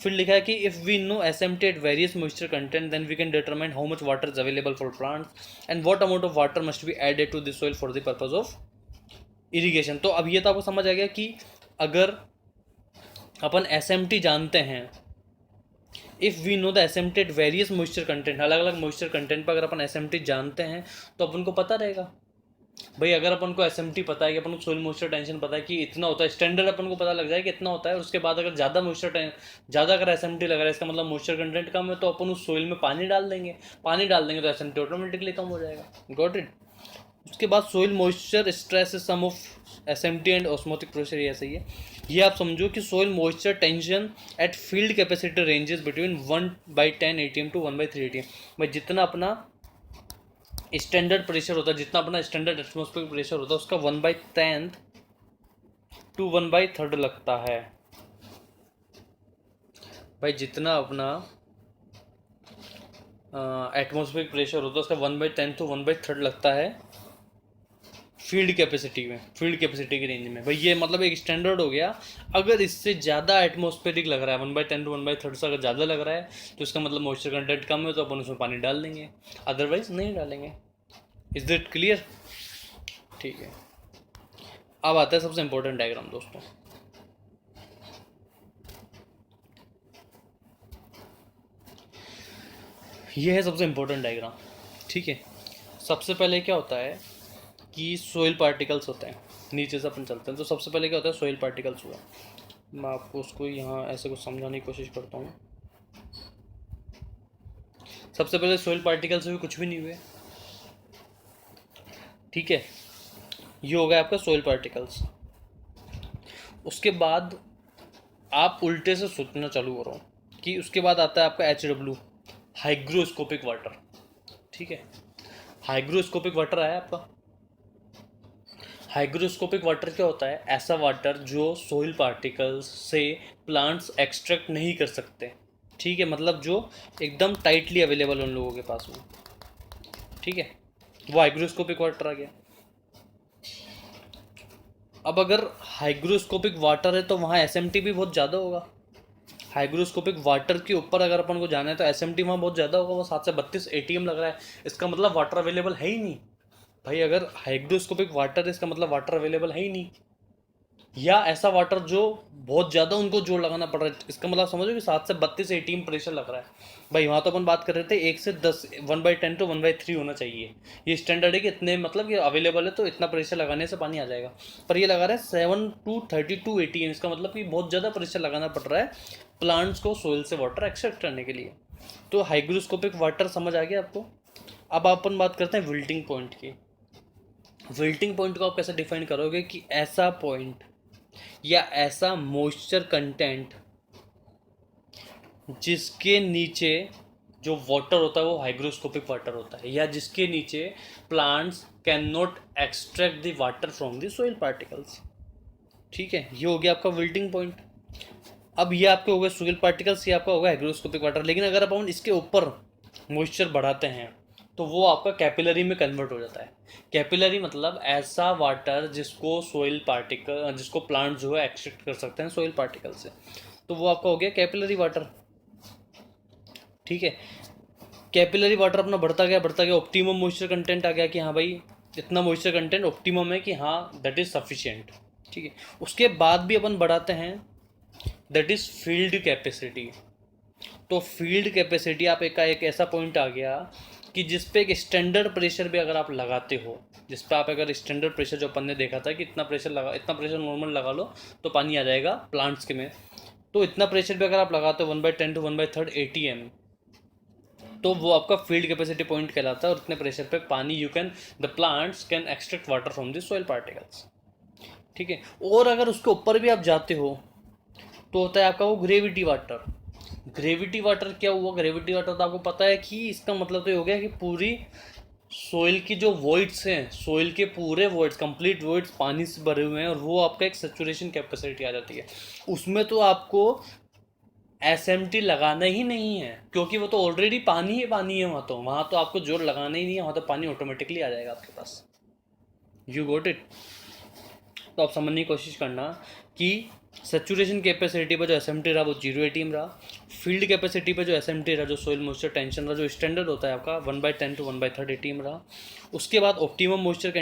फिर लिखा है कि if we know SMT at various moisture content then we can determine how much water is available for plants and what amount of water must be added to the soil for the purpose of irrigation. तो अब ये तो आपको समझ आ गया कि अगर अपन एसएमटी जानते हैं, if we know the SMT at various moisture content, अलग अलग मॉइस्चर कंटेंट पर अगर अपन एसएमटी जानते हैं तो अपन को पता रहेगा। भाई अगर अपन को एसएमटी पता है कि अपन को सोइल मॉइस्चर टेंशन पता है कि इतना होता है, स्टैंडर्ड अपन को पता लग जाए कि इतना होता है। और उसके बाद अगर ज़्यादा अगर एसएमटी लग रहा है, इसका मतलब मॉइस्चर कंटेंट कम है, तो अपन उस सोइल में पानी डाल देंगे तो एसएमटी ऑटोमेटिकली कम हो जाएगा। Got it. उसके बाद soil moisture stress is sum of SMT and osmotic pressure, ये ऐसा ही है। ये आप समझो कि soil moisture tension at field capacity ranges between 1/10 ATM to 1/3 ATM। भाई जितना अपना स्टैंडर्ड प्रेशर होता है, जितना अपना स्टैंडर्ड एटमॉस्फेरिक प्रेशर होता है, उसका 1/10 टू 1/3 लगता है। भाई जितना अपना एटमॉस्फेरिक प्रेशर होता है उसका 1/10 टू 1/3 लगता है फील्ड कैपेसिटी में, फील्ड कैपेसिटी की रेंज में। भाई ये मतलब एक स्टैंडर्ड हो गया। अगर इससे ज़्यादा एटमॉस्फेरिक लग रहा है 1/10 टू 1/3 से अगर ज़्यादा लग रहा है तो इसका मतलब मॉइस्चर कंटेंट कम है, तो अपन उसमें पानी डाल देंगे, अदरवाइज नहीं डालेंगे। Is that clear? ठीक है, अब आता है सबसे इंपॉर्टेंट डायग्राम दोस्तों। ये है सबसे इंपॉर्टेंट डायग्राम। ठीक है, सबसे पहले क्या होता है कि सोइल पार्टिकल्स होते हैं, नीचे से अपन चलते हैं तो सबसे पहले क्या होता है, सोइल पार्टिकल्स हुआ। मैं आपको उसको यहाँ ऐसे कुछ समझाने की कोशिश करता हूँ। सबसे पहले सोइल पार्टिकल्स हुए, कुछ भी नहीं हुए। ठीक है, ये हो गया आपका सोइल पार्टिकल्स। उसके बाद आप उल्टे से सोचना चालू करो कि उसके बाद आता है आपका HW, हाइग्रोस्कोपिक वाटर। ठीक है, हाइग्रोस्कोपिक वाटर आया आपका। हाइग्रोस्कोपिक वाटर क्या होता है? ऐसा वाटर जो सोइल पार्टिकल्स से प्लांट्स एक्सट्रैक्ट नहीं कर सकते। ठीक है, मतलब जो एकदम टाइटली अवेलेबल उन लोगों के पास में। ठीक है, वो हाइग्रोस्कोपिक वाटर आ गया। अब अगर हाइग्रोस्कोपिक वाटर है तो वहाँ SMT भी बहुत ज़्यादा होगा। हाइग्रोस्कोपिक वाटर के ऊपर अगर अपन को जाना है तो SMT वहाँ बहुत ज़्यादा होगा, वो 732 ATM लग रहा है। इसका मतलब वाटर अवेलेबल है ही नहीं। भाई अगर हाइग्रोस्कोपिक वाटर है इसका मतलब वाटर अवेलेबल है ही नहीं, या ऐसा वाटर जो बहुत ज़्यादा उनको जोर लगाना पड़ रहा है। इसका मतलब समझो कि 7 से 32 ATM प्रेशर लग रहा है। भाई वहाँ तो अपन बात कर रहे थे 1 से 10, 1/10 टू 1/3 होना चाहिए। ये स्टैंडर्ड है कि इतने मतलब ये अवेलेबल है तो इतना प्रेशर लगाने से पानी आ जाएगा। पर ये लगा रहा है 7 टू 32 ATM। इसका मतलब कि बहुत ज़्यादा प्रेशर लगाना पड़ रहा है प्लांट्स को सोइल से वाटर एक्सट्रैक्ट करने के लिए। तो हाइग्रोस्कोपिक वाटर समझ आ गया आपको। अब अपन बात करते हैं विल्टिंग पॉइंट की। विल्टिंग पॉइंट को आप कैसे डिफाइन करोगे कि ऐसा पॉइंट या ऐसा मॉइस्चर कंटेंट जिसके नीचे जो वाटर होता है वो हाइग्रोस्कोपिक वाटर होता है, या जिसके नीचे plants can not extract the water from the soil particles. ठीक है, ये हो गया आपका विल्टिंग पॉइंट। अब ये आपके हो गए सोइल पार्टिकल्स, ये आपका होगा हाइग्रोस्कोपिक वाटर। लेकिन अगर अपन इसके ऊपर मॉइस्चर बढ़ाते हैं तो वो आपका कैपिलरी में कन्वर्ट हो जाता है। कैपिलरी मतलब ऐसा वाटर जिसको सोइल पार्टिकल, जिसको प्लांट जो है एक्सट्रैक्ट कर सकते हैं सोइल पार्टिकल से, तो वो आपका हो गया कैपिलरी वाटर। ठीक है, कैपिलरी वाटर अपना बढ़ता गया ऑप्टिमम मॉइस्चर कंटेंट आ गया कि हाँ भाई इतना मॉइस्चर कंटेंट ऑप्टिमम है कि हाँ दैट इज़ सफिशिएंट। ठीक है, उसके बाद भी अपन बढ़ाते हैं, दैट इज़ फील्ड कैपेसिटी। तो फील्ड कैपेसिटी आप एक ऐसा पॉइंट आ गया कि जिस पे एक स्टैंडर्ड प्रेशर भी अगर आप लगाते हो, जिस पे आप अगर स्टैंडर्ड प्रेशर जो अपन ने देखा था कि इतना प्रेशर नॉर्मल लगा लो तो पानी आ जाएगा प्लांट्स के में, तो इतना प्रेशर भी अगर आप लगाते हो 1/10 टू 1/3 ATM, तो वो आपका फील्ड कैपेसिटी पॉइंट कहलाता है। और इतने प्रेशर पे पानी the plants can extract water from the soil particles. ठीक है, और अगर उसके ऊपर भी आप जाते हो तो होता है आपका वो ग्रेविटी वाटर। ग्रेविटी वाटर क्या हुआ? ग्रेविटी वाटर तो आपको पता है कि इसका मतलब तो ये हो गया कि पूरी सोइल की जो वॉइड्स हैं, सोइल के पूरे वॉइड्स, कंप्लीट वॉइड्स पानी से भरे हुए हैं, और वो आपका एक सेचुरेशन कैपेसिटी आ जाती है। उसमें तो आपको SMT लगाना ही नहीं है, क्योंकि वो तो ऑलरेडी पानी है वहाँ तो आपको जोर लगाना ही नहीं है, वहाँ तो पानी ऑटोमेटिकली आ जाएगा आपके पास। You got it? तो आप समझने की कोशिश करना कि सेचुरेशन कैपेसिटी पर जो SMT रहा वो 0 ATM रहा। फील्ड कैपेसिटी पे जो SMT रहा, जो सोइल मॉइस्चर टेंशन रहा, जो स्टैंडर्ड होता है आपका 1/10 टू 1/3 ATM रहा। उसके बाद ऑप्टिमम मॉइस्चर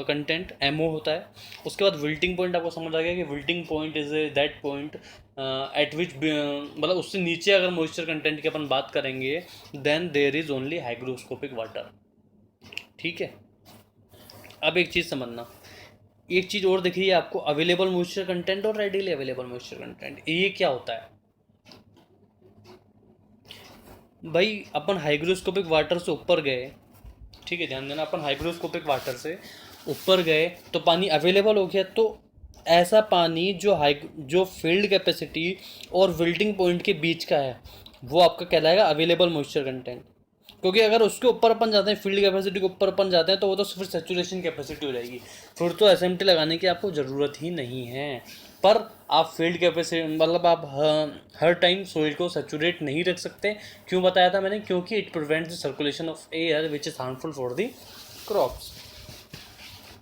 कंटेंट MO होता है। उसके बाद विल्टिंग पॉइंट आपको समझ आ गया कि wilting point is that point eight विच, मतलब उससे नीचे अगर मॉइस्चर कंटेंट की अपन बात करेंगे then there is only hygroscopic water. ठीक है, अब एक चीज़ समझना, एक चीज़ और दिख रही है आपको, अवेलेबल मॉइस्चर कंटेंट और रेडिली अवेलेबल मॉइस्चर कंटेंट। ये क्या होता है भाई? अपन हाइग्रोस्कोपिक वाटर से ऊपर गए, ठीक है ध्यान देना, अपन हाइग्रोस्कोपिक वाटर से ऊपर गए तो पानी अवेलेबल हो गया। तो ऐसा पानी जो फील्ड कैपेसिटी और विल्टिंग पॉइंट के बीच का है वो आपका कहलाएगा अवेलेबल मॉइस्चर कंटेंट। क्योंकि अगर उसके ऊपर अपन जाते हैं, फील्ड कैपेसिटी के ऊपर अपन जाते हैं, तो वो तो सिर्फ सेचुरेशन कैपेसिटी हो जाएगी, फिर तो एसएमटी लगाने की आपको ज़रूरत ही नहीं है। पर आप फील्ड कैपेसिटी मतलब आप हर टाइम सोइल को सेचुरेट नहीं रख सकते। क्यों बताया था मैंने? क्योंकि it prevents the circulation of air which is harmful for the crops.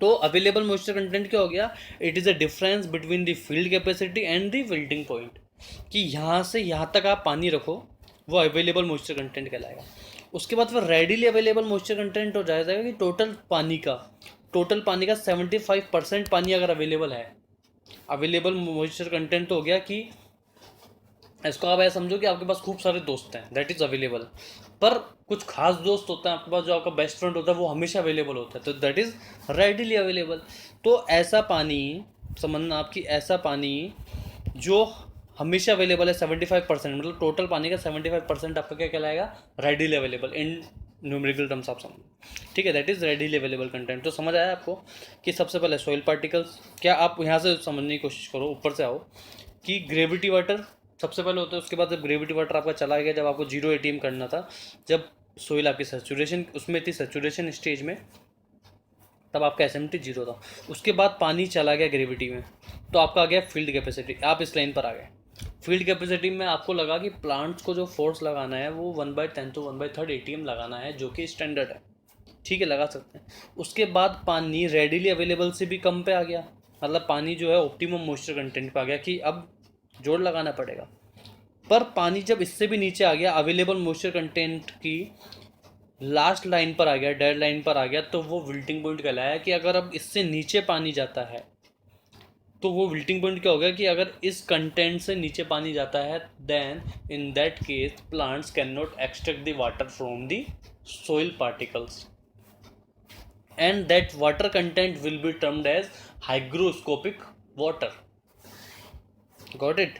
तो अवेलेबल मॉइस्चर कंटेंट क्या हो गया? It is a difference between the field capacity and the wilting point, कि यहाँ से यहाँ तक आप पानी रखो, वो अवेलेबल मॉइस्चर कंटेंट कहलाएगा। उसके बाद फिर रेडिली अवेलेबल मॉइस्चर कंटेंट हो जाएगा कि टोटल पानी का 75% पानी अगर अवेलेबल है। अवेलेबल मॉइस्चर कंटेंट तो हो गया कि इसको आप ऐसा समझो कि आपके पास खूब सारे दोस्त हैं, दैट इज़ अवेलेबल। पर कुछ खास दोस्त होता है आपके पास, जो आपका बेस्ट फ्रेंड होता है, वो हमेशा अवेलेबल होता है, तो दैट इज़ रेडिली अवेलेबल। तो ऐसा पानी समझना आपकी, ऐसा पानी जो हमेशा अवेलेबल है 75%, मतलब टोटल पानी का 75% आपका क्या कहलाएगा? Readily available in numerical terms आप समझो, ठीक है? That is readily available content. तो समझ आया आपको कि सबसे पहले सॉइल पार्टिकल्स क्या, आप यहाँ से समझने की कोशिश करो, ऊपर से आओ, कि ग्रेविटी वाटर सबसे पहले होता है। उसके बाद जब ग्रेविटी वाटर आपका चला गया, जब आपको 0 ATM करना था, जब सोइल आपकी सेचुरेशन उसमें थी, सेचुरेशन स्टेज में, तब आपका एसएमटी 0 था। उसके बाद पानी चला गया ग्रेविटी में, तो आपका आ गया फील्ड कैपेसिटी। आप इस लाइन पर आ गए। फील्ड कैपेसिटी में आपको लगा कि प्लांट्स को जो फोर्स लगाना है वो 1/10 to 1/3 ATM लगाना है, जो कि स्टैंडर्ड है, ठीक है, लगा सकते हैं। उसके बाद पानी रेडिली अवेलेबल से भी कम पे आ गया, मतलब पानी जो है ऑप्टिमम मॉइस्चर कंटेंट पे आ गया कि अब जोड़ लगाना पड़ेगा। पर पानी जब इससे भी नीचे आ गया, अवेलेबल मॉइस्चर कंटेंट की लास्ट लाइन पर आ गया, डेड लाइन पर आ गया, तो वो विल्टिंग पॉइंट कहलाया। कि अगर अब इससे नीचे पानी जाता है, तो वो विल्टिंग पॉइंट क्या होगा? कि अगर इस कंटेंट से नीचे पानी जाता है, then in that case plants can not extract the water from the soil particles, and that water content will be termed as hygroscopic water. Got it?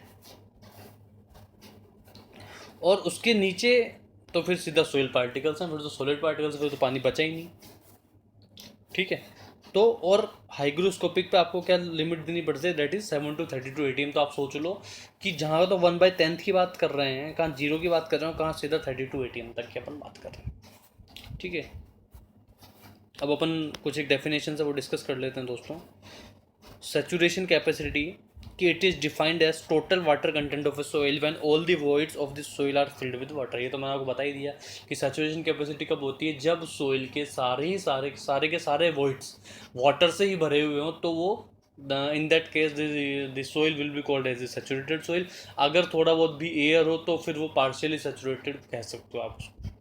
और उसके नीचे तो फिर सीधा सोइल पार्टिकल्स हैं, फिर तो सॉलिड पार्टिकल्स, फिर तो पानी बचा ही नहीं, ठीक है? तो और हाइग्रोस्कोपिक पे आपको क्या लिमिट देनी पड़ती है? That is 7 to 32 ATM। तो आप सोच लो कि जहाँ तो 1/10 की बात कर रहे हैं, कहाँ 0 की बात कर रहे हो, कहाँ सीधा 32 ATM तक की अपन बात कर रहे हैं, ठीक है? अब अपन कुछ एक डेफिनेशन से वो डिस्कस कर लेते हैं दोस्तों। सैचुरेशन कैपेसिटी कि it is defined as total water content of a soil when all the voids of the soil are filled with water. ये तो मैंने आपको बता ही दिया कि सैचुरेशन कैपेसिटी कब होती है? जब सोइल के सारे के सारे वॉइड्स वाटर से ही भरे हुए हों, तो वो in that case the soil will be called as a saturated soil. अगर थोड़ा बहुत भी एयर हो तो फिर वो पार्शियली सैचुरेटेड कह सकते हो आप उसको।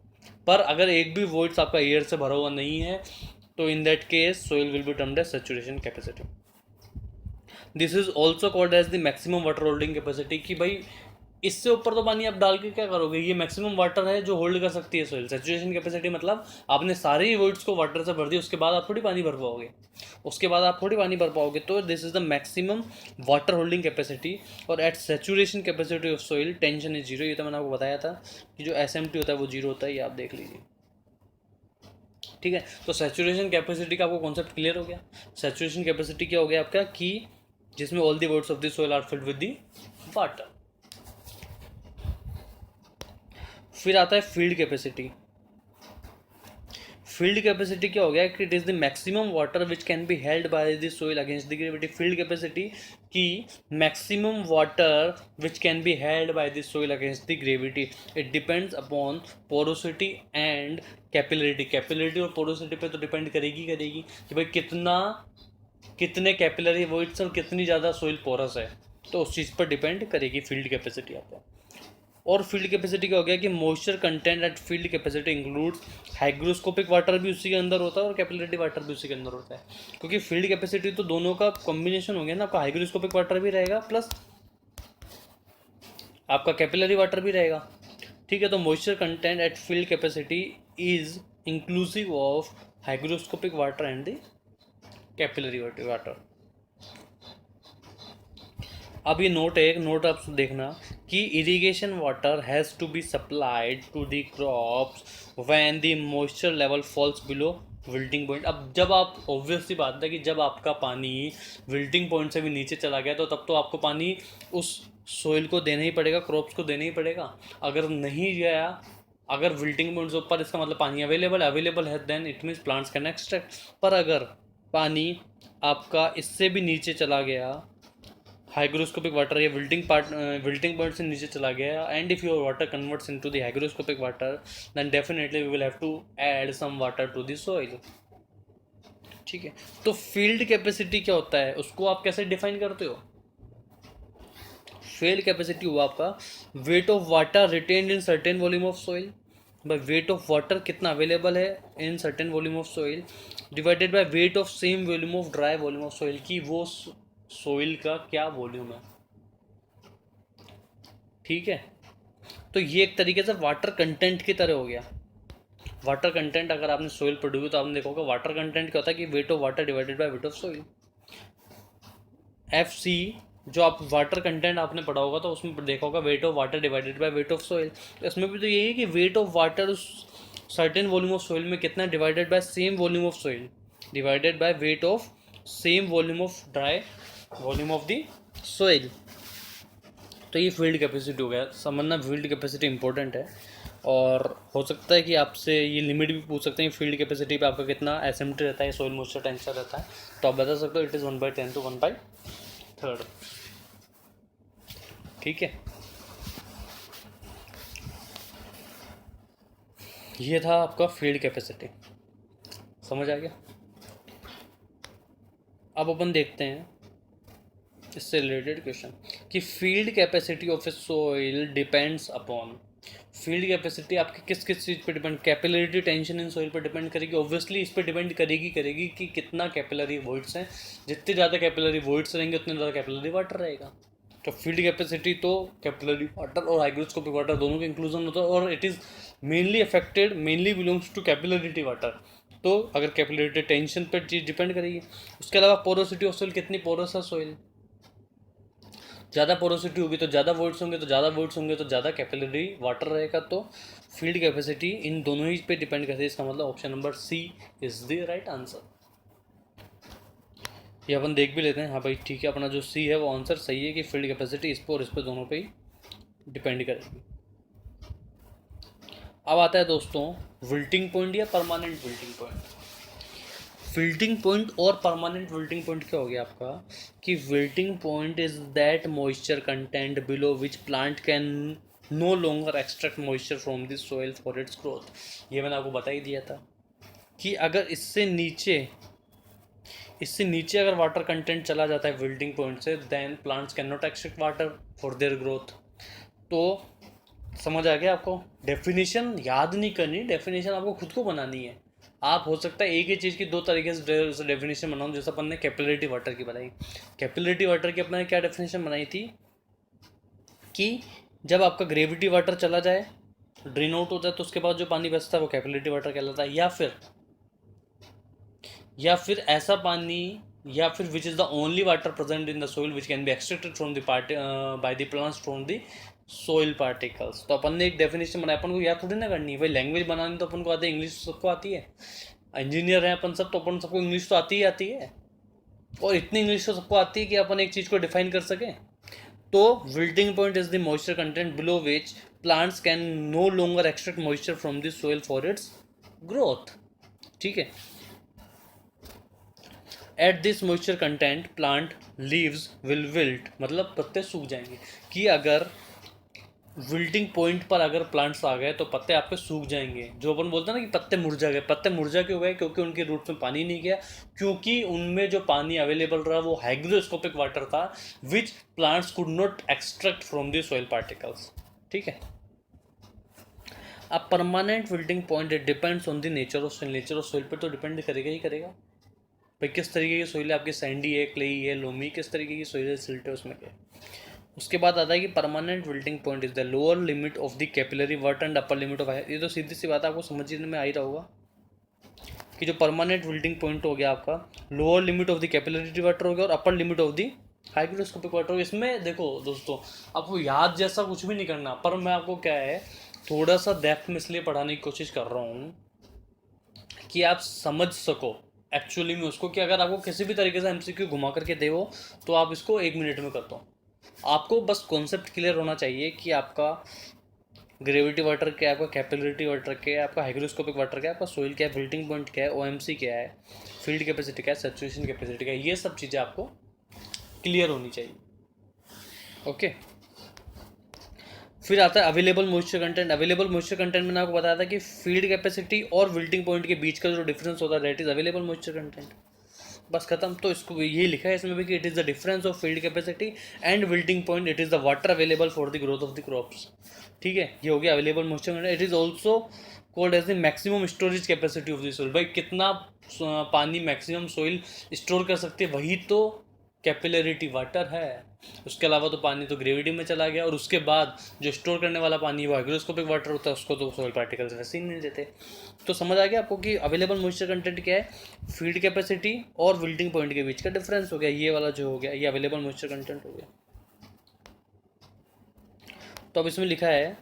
पर अगर एक भी वॉइड्स आपका एयर से भरा हुआ नहीं है, तो in that case soil will be termed as saturation capacity. This is also called as the maximum water holding capacity. कि भाई इससे ऊपर तो पानी आप डाल के क्या करोगे? ये मैक्सिमम वाटर है जो होल्ड कर सकती है सोइल। सैचुरेशन कैपेसिटी मतलब आपने सारे वॉइड्स को वाटर से भर दिया, उसके बाद आप थोड़ी पानी भर पाओगे, तो this is the maximum water holding capacity. और at saturation capacity of soil tension is 0। ये तो मैंने आपको बताया था कि जो एसएमटी होता है वो 0 होता है, ये आप देख लीजिए, ठीक है? तो सैचुरेशन कैपेसिटी का आपको कॉन्सेप्ट क्लियर हो गया। सैचुरेशन कैपेसिटी क्या हो गया आपका? कि जिसमें all the voids of the soil are filled with the water. फिर आता है फील्ड कैपेसिटी। फील्ड कैपेसिटी क्या हो गया? कि it is the maximum water which can be held by the soil against the gravity. Field capacity की maximum water which can be held by the soil against the gravity. It depends upon porosity and capillarity. Capillarity और porosity पे तो depend करेगी कि भाई कितने capillary voids और कितनी ज़्यादा सोइल पोरस है, तो उस चीज़ पर डिपेंड करेगी फील्ड कैपेसिटी आपका। और फील्ड कैपेसिटी क्या हो गया? कि moisture content at field capacity includes hygroscopic water भी उसी के अंदर होता है और कैपिलरी वाटर भी उसी के अंदर होता है। क्योंकि फील्ड कैपेसिटी तो दोनों का कॉम्बिनेशन हो गया ना, आपका हाइग्रोस्कोपिक वाटर भी रहेगा प्लस आपका कैपिलरी वाटर भी रहेगा, ठीक है? तो moisture content at field capacity is inclusive of hygroscopic water and the capillary water. अब ये नोट है, एक नोट आप देखना कि irrigation water has to be supplied to the crops when the moisture level falls below wilting point. अब जब आप ऑब्वियस सी बात है कि जब आपका पानी विल्टिंग पॉइंट से भी नीचे चला गया, तो तब तो आपको पानी उस सोइल को देना ही पड़ेगा, क्रॉप्स को देना ही पड़ेगा। अगर नहीं गया अगर विल्टिंग पॉइंट से ऊपर, इसका मतलब पानी अवेलेबल है, then it means plants can extract. पर अगर पानी आपका इससे भी नीचे चला गया, हाइग्रोस्कोपिक वाटर या विल्टिंग पॉइंट से नीचे चला गया, and if your water converts into the hygroscopic water, then definitely we will have to add some water to the soil. ठीक है, तो फील्ड कैपेसिटी क्या होता है, उसको आप कैसे डिफाइन करते हो? फील्ड कैपेसिटी हुआ आपका weight of water retained in certain volume of soil, bye weight of water कितना अवेलेबल है इन certain volume of soil, divided by weight of same volume of dry volume of soil, की वो soil का क्या volume है। ठीक है, तो ये एक तरीके से वाटर कंटेंट की तरह हो गया। वाटर कंटेंट, अगर आपने सोइल पढ़ी हुई तो आपने देखा होगा वाटर कंटेंट क्या होता है कि weight of water divided by weight of soil. F C, जो आप वाटर कंटेंट आपने पढ़ा होगा तो उसमें देखा होगा wait of water divided by weight of soil. तो इसमें भी तो यही है कि वेट ऑफ वाटर उस सर्टेन वॉल्यूम ऑफ सोइल में कितना divided by same volume of soil, divided by weight of same volume of dry volume of the soil. तो ये फील्ड कैपेसिटी हो गया। समझना फील्ड कैपेसिटी इंपॉर्टेंट है, और हो सकता है कि आपसे ये लिमिट भी पूछ सकते हैं फील्ड कैपेसिटी पे आपका कितना एसएमटी रहता है, सोइल मॉइस्चर टेंसर रहता है, तो आप बता सकते हो इट इज़ 1/10 to 1/3। ठीक है, ये था आपका फील्ड कैपेसिटी, समझ आ गया। अब अपन देखते हैं इससे रिलेटेड क्वेश्चन कि field capacity of a soil depends upon, field capacity आपकी किस किस चीज़ पे depend, capillarity tension in soil पर डिपेंड करेगी, ऑब्वियसली इस पर डिपेंड करेगी कि कितना कैपिलरी वॉइड्स हैं, जितने ज़्यादा कैपिलरी वॉइड्स रहेंगे उतने ज़्यादा कैपिलरी वाटर रहेगा। तो फील्ड कैपेसिटी तो कैपिलरी वाटर और हाइग्रोस्कोपिक वाटर दोनों का इंक्लूजन होता है, और it is mainly belongs to capillarity water. तो अगर कैपिलरिटी टेंशन पर चीज़ डिपेंड करेगी। उसके अलावा पोरोसिटी ऑफ सोइल, कितनी पोरस है सोइल, ज़्यादा पोरोसिटी होगी तो ज़्यादा वोल्ट्स होंगे, तो ज़्यादा वोल्ट्स होंगे तो ज़्यादा कैपिलरी वाटर रहेगा। तो फील्ड कैपेसिटी इन दोनों ही पे डिपेंड करती है। इसका मतलब option number C is the right answer. ये अपन देख भी लेते हैं, हाँ भाई ठीक है, अपना जो सी है वो आंसर सही है कि फील्ड कैपेसिटी इस पर और इस पर दोनों पे ही डिपेंड करेगी। अब आता है दोस्तों विल्टिंग पॉइंट या permanent wilting point. Wilting point और परमानेंट विल्टिंग पॉइंट क्या हो गया आपका कि wilting point is that moisture content below which plant can no longer extract moisture from this soil for its growth. ये मैंने आपको बता ही दिया था कि अगर इससे नीचे अगर वाटर कंटेंट चला जाता है विल्टिंग पॉइंट से, then plants can not extract water for their growth. तो समझ आ गया आपको, डेफिनेशन याद नहीं करनी, डेफिनेशन आपको खुद को बनानी है। आप हो सकता है एक ही चीज़ की दो तरीके से डेफिनेशन बनाओ, जैसे अपन ने कैपिलरिटी वाटर की बनाई। कैपिलरिटी वाटर की अपन ने क्या डेफिनेशन बनाई थी कि जब आपका ग्रेविटी वाटर चला जाए, ड्रेन आउट हो जाए, तो उसके बाद जो पानी बचता है वो कैपिलरिटी वाटर कहलाता है। या फिर ऐसा पानी, या फिर which is the only water present in the soil which can be extracted from the by the plants from the soil particles. तो अपन ने एक डेफिनेशन बनाया, अपन को याद थोड़ी ना करनी है भाई, लैंग्वेज बनानी तो अपन को आती है, इंग्लिश सबको आती है, इंजीनियर हैं अपन सब, तो अपन सबको इंग्लिश तो आती है, और इतनी इंग्लिश तो सबको आती है कि अपन एक चीज़ को डिफाइन कर सकें। तो wilting point is the moisture content below which plants can no longer extract moisture from the soil for its growth. ठीक है, at this moisture content plant leaves will wilt, मतलब पत्ते सूख जाएंगे। कि अगर विल्टिंग पॉइंट पर अगर प्लांट्स आ गए तो पत्ते आपके सूख जाएंगे। जो अपन बोलते हैं ना कि पत्ते मुरझा गए, पत्ते मुरझा क्यों गए, क्योंकि उनके रूट में पानी नहीं गया, क्योंकि उनमें जो पानी अवेलेबल रहा वो हाइग्रोस्कोपिक वाटर था which plants could not extract from the soil particles. ठीक है, अब permanent wilting point it depends on the nature of soil. Nature of soil पर तो डिपेंड करेगा ही करेगा भाई, किस तरीके की सोइल है आपकी, सैंडी है, क्लेई है, लोमी, किस तरीके की सोइल है, सिल्ट है, उसमें क्या। उसके बाद आता है कि permanent wilting point is the lower limit of the capillary water and upper limit of, ये तो सीधी सी बात है, आपको समझने में आ ही रहा होगा कि जो परमानेंट विल्टिंग पॉइंट हो गया आपका, lower limit of the capillary water हो गया और upper limit of the hygroscopic water. इसमें देखो दोस्तों, आपको याद जैसा कुछ भी नहीं करना, पर मैं आपको क्या है थोड़ा सा डेप्थ में इसलिए पढ़ाने की कोशिश कर रहा हूँ कि आप समझ सको एक्चुअली में उसको, कि अगर आपको किसी भी तरीके से एमसीक्यू घुमा करके दे हो तो आप इसको 1 मिनट में कर दो। आपको बस कॉन्सेप्ट क्लियर होना चाहिए कि आपका ग्रेविटी वाटर क्या है आपका, कैपिलरिटी वाटर क्या है आपका, हाइग्रोस्कोपिक वाटर क्या है आपका, सोइल क्या है, विल्टिंग पॉइंट क्या है, ओएमसी क्या है, फील्ड कैपेसिटी क्या है, सैचुरेशन कैपेसिटी क्या है, ये सब चीज़ें आपको क्लियर होनी चाहिए। ओके। फिर आता है available moisture content. Available moisture content मैंने आपको बताया था कि फील्ड कैपेसिटी और विल्टिंग पॉइंट के बीच का जो डिफरेंस होता है that is available moisture content. बस खत्म। तो इसको ये लिखा है इसमें भी कि it is the difference of field capacity and wilting point, it is the water available for the growth of the crops. ठीक है, ये हो गया available moisture content. It is also called as the maximum storage capacity of the soil. भाई कितना पानी maximum soil store कर सकती है, वही तो कैपिलरिटी वाटर है। उसके अलावा तो पानी तो ग्रेविटी में चला गया, और उसके बाद जो स्टोर करने वाला पानी है वो हाइग्रोस्कोपिक वाटर होता है, उसको तो सॉइल पार्टिकल्स वैसे ही नहीं देते। तो समझ आ गया आपको कि अवेलेबल मॉइस्चर कंटेंट क्या है, फील्ड कैपेसिटी और विल्टिंग पॉइंट के बीच का डिफरेंस हो गया। ये वाला जो हो गया ये अवेलेबल मॉइस्चर कंटेंट हो गया। तो अब इसमें लिखा है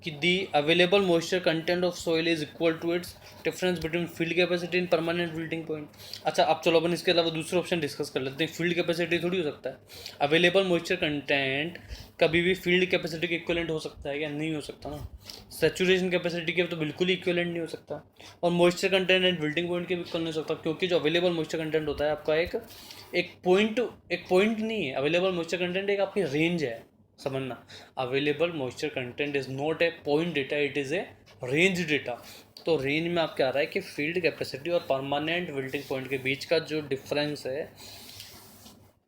कि the available moisture content of soil is equal to its difference between field capacity and permanent wilting point. अच्छा, अब चलो अपन इसके अलावा दूसरा ऑप्शन डिस्कस कर लेते हैं। फील्ड कैपेसिटी थोड़ी हो सकता है, अवेलेबल मॉइस्चर कंटेंट कभी भी फील्ड कैपेसिटी के इक्विवेलेंट हो सकता है क्या? नहीं हो सकता ना। सैचुरेशन कैपेसिटी के तो बिल्कुल ही इक्विवेलेंट नहीं हो सकता, और moisture content and wilting point के भी इक्वल नहीं हो सकता, क्योंकि जो अवेलेबल मॉइस्चर कंटेंट होता है आपका एक पॉइंट नहीं है। अवेलेबल मॉइस्चर कंटेंट एक आपकी रेंज है, समझना। Available moisture content is not a point data, it is a range data. तो रेंज में आप क्या आ रहा है कि फील्ड कैपेसिटी और परमानेंट विल्टिंग पॉइंट के बीच का जो डिफरेंस है,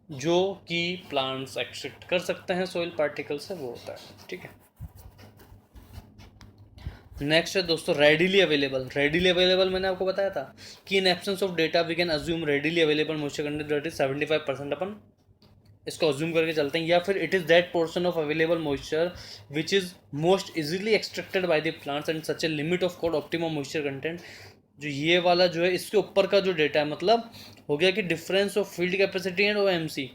जो कि प्लांट्स एक्सेप्ट कर सकते हैं सॉइल पार्टिकल से, वो होता है। ठीक है, नेक्स्ट है दोस्तों रेडिली अवेलेबल। रेडिली अवेलेबल मैंने आपको बताया था कि in absence of data we can assume readily available moisture content that is 75%। अपन इसको अज्यूम करके चलते हैं। या फिर it is that portion of available moisture which is most easily extracted by the plants and such a limit of called optimum moisture content. जो ये वाला जो है इसके ऊपर का जो डेटा है, मतलब हो गया कि difference of field capacity and OMC,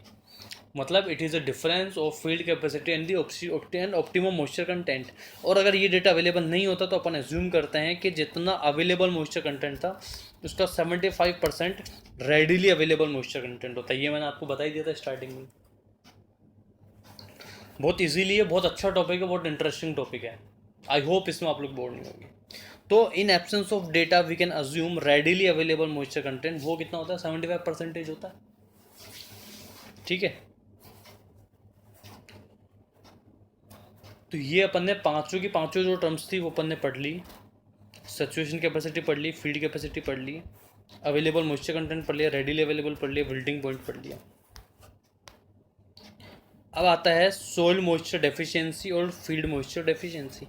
मतलब it is a difference of field capacity and the optimum moisture content. और अगर ये डेटा अवेलेबल नहीं होता तो अपन एज्यूम करते हैं कि जितना अवेलेबल मॉइस्चर कंटेंट था उसका 75% रेडिली अवेलेबल मॉइस्चर कंटेंट होता है। ये मैंने आपको बता ही दिया था स्टार्टिंग में। बहुत इजीली है, बहुत अच्छा टॉपिक है, बहुत इंटरेस्टिंग टॉपिक है। आई होप इसमें आप लोग बोर नहीं होंगे। तो in absence of data we can assume readily available moisture content, वो कितना होता है? 75% होता है। ठीक है, तो ये अपन ने पांचों की पांचों जो टर्म्स थी वो अपन ने पढ़ ली। सैचुरेशन कैपेसिटी पढ़ ली, फील्ड कैपेसिटी पढ़ ली, अवेलेबल मॉइस्चर कंटेंट पढ़ लिया, रेडिली अवेलेबल पढ़ लिया, विल्टिंग पॉइंट पढ़ लिया। अब आता है सोइल मॉइस्चर डेफिशिएंसी और फील्ड मॉइस्चर डेफिशिएंसी।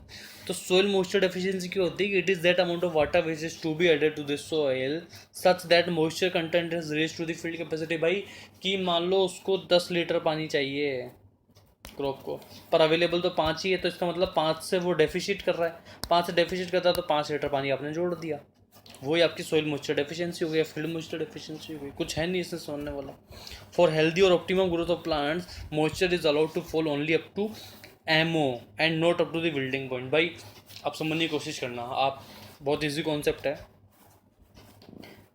तो सोइल मॉइस्चर डेफिशिएंसी क्या होती है कि it is that amount of water which is to be added to this soil such that moisture content is raise to the field capacity. भाई कि मान लो उसको 10 लीटर पानी चाहिए क्रॉप को, पर अवेलेबल तो 5 ही है, तो इसका मतलब 5 से वो डेफिशिट कर रहा है। 5 से डेफिशिट करता है तो 5 लीटर पानी आपने जोड़ दिया, वही आपकी सोइल मॉइस्चर डेफिशिएंसी हो गई, फील्ड मॉइस्चर डेफिशिएंसी हो गई। कुछ है नहीं इससे सोचने वाला। फॉर हेल्दी और optimum growth of plants moisture is allowed to fall only up to MO and not up to the wilting point. भाई आप समझने की कोशिश करना, आप बहुत ईजी कॉन्सेप्ट है।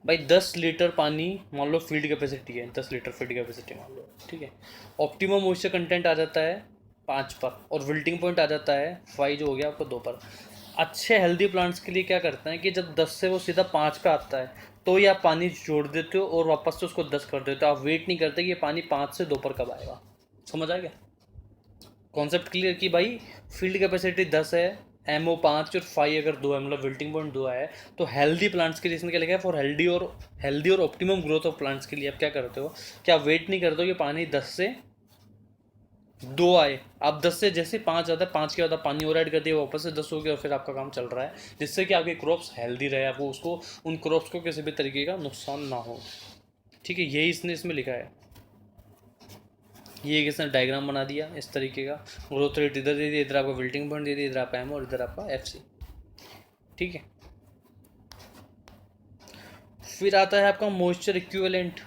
भाई 10 लीटर पानी मान लो फील्ड कैपेसिटी है, 10 लीटर फील्ड कैपेसिटी मान लो, ठीक है। ऑप्टिमम मॉइस्चर कंटेंट आ जाता है 5 पर, और विल्टिंग पॉइंट आ जाता है 5, जो हो गया आपका 2 पर। अच्छे हेल्दी प्लांट्स के लिए क्या करते हैं कि जब 10 से वो सीधा 5 पे आता है तो ये आप पानी जोड़ देते हो और वापस से उसको 10 कर देते हो। आप वेट नहीं करते कि ये पानी 5 से 2 पर कब आएगा। समझ आ गया कॉन्सेप्ट क्लियर? कि भाई फील्ड कैपेसिटी 10 है, एमओ 5 और 5 अगर 2 है, मतलब विल्टिंग पॉइंट 2 है, तो हेल्दी प्लांट्स के लिए इसमें क्या लिखा है? फॉर हेल्दी और ऑप्टिमम ग्रोथ ऑफ प्लांट्स के लिए आप क्या करते हो कि आप वेट नहीं करते हो कि पानी 10 से 2 आए। आप 10 से जैसे 5 आता है, 5 के बाद आप पानी और ऐड कर दिया, वापस से 10 हो गया, और फिर आपका काम चल रहा है, जिससे कि आपके क्रॉप्स हेल्दी रहे, आपको उसको उन क्रॉप्स को किसी भी तरीके का नुकसान ना हो। ठीक है, यही इसने इसमें लिखा है। ये इसने डायग्राम बना दिया इस तरीके का, ग्रोथ रेट इधर दे दिया, इधर आपका विल्टिंग पॉइंट दे दिया, इधर आपका एम और इधर आपका FC। ठीक है, फिर आता है आपका मॉइस्चर इक्विवेलेंट।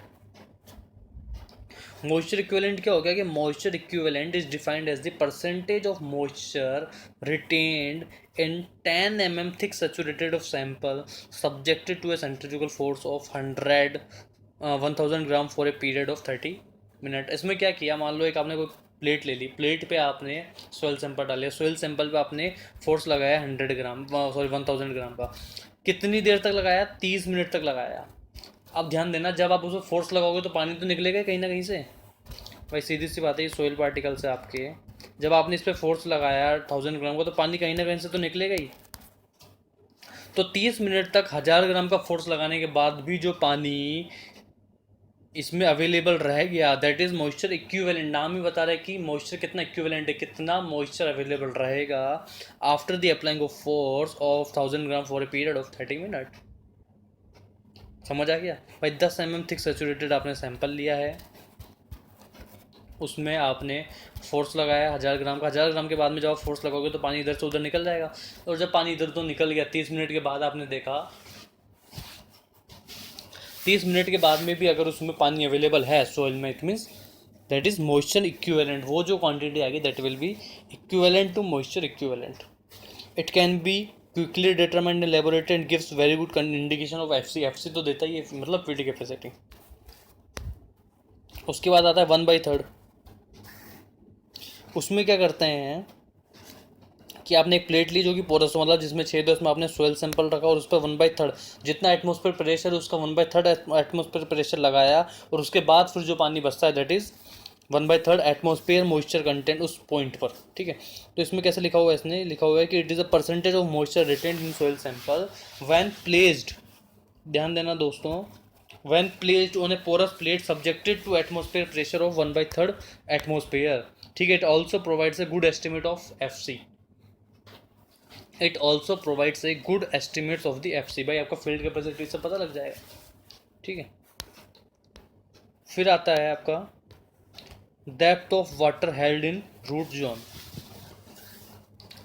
मॉइस्चर इक्विवेलेंट क्या हो गया कि moisture equivalent is defined as the percentage of moisture retained in 10 mm thick saturated of sample subjected to a centrifugal force of 1000 gram for a period of 30 minute. इसमें क्या किया, मान लो एक आपने कोई प्लेट ले ली, प्लेट पे आपने सोयल सैंपल डाले, सोयल सैंपल पे आपने फोर्स लगाया 100 ग्राम, सॉरी 1000 ग्राम का। कितनी देर तक लगाया? 30 मिनट तक लगाया। अब ध्यान देना, जब आप उसमें फोर्स लगाओगे तो पानी तो निकलेगा कहीं ना कहीं से। भाई सीधी सी बात है, ये सोयल पार्टिकल्स है आपके, जब आपने इस पर फोर्स लगाया 1000 ग्राम का तो पानी कहीं ना कहीं से तो निकलेगा ही। तो 30 मिनट तक 1000 ग्राम का फोर्स लगाने के बाद भी जो पानी इसमें अवेलेबल रह गया, दैट इज मॉइस्चर इक्विवेलेंट। नाम ही बता रहा है कि मॉइस्चर कितना इक्विवेलेंट है, कितना मॉइस्चर अवेलेबल रहेगा after the applying of force of 1000 gram for a period of 30 minute. समझ आ गया भाई? 10 mm थिक सेचुरेटेड आपने सैंपल लिया है, उसमें आपने फोर्स लगाया 1000 ग्राम का। 1000 ग्राम के बाद में जब आप फोर्स लगाओगे तो पानी इधर से उधर निकल जाएगा, और जब पानी इधर तो निकल गया 30 मिनट के बाद आपने देखा 30 मिनट के बाद में भी अगर उसमें पानी अवेलेबल है सॉइल में, it means that is moisture equivalent. वो जो क्वांटिटी आएगी that will be equivalent to moisture equivalent. It can be quickly determined in laboratory and gives very good indication of FC. FC तो देता ही है, मतलब field capacity. उसके बाद आता है 1/3। उसमें क्या करते हैं कि आपने एक प्लेट ली जो कि पोरस, मतलब जिसमें छेद है, उसमें आपने सोयल सैंपल रखा और उस पर 1/3 जितना एटमॉस्फेयर प्रेशर उसका 1/3 एटमॉस्फेयर प्रेशर लगाया, और उसके बाद फिर जो पानी बचता है that is 1/3 atmosphere moisture content उस पॉइंट पर। ठीक है, तो इसमें कैसे लिखा हुआ है? इसने लिखा हुआ है कि it is a percentage of moisture retained in soil sample when placed, ध्यान देना दोस्तों, when placed on a porous plate subjected to atmosphere pressure of 1/3 atmosphere। ठीक है, it also provides a good estimate of FC। it also provides a good estimates of the FC। भाई आपका field capacity से पता लग जाएगा। ठीक है, फिर आता है आपका depth of water held in root zone.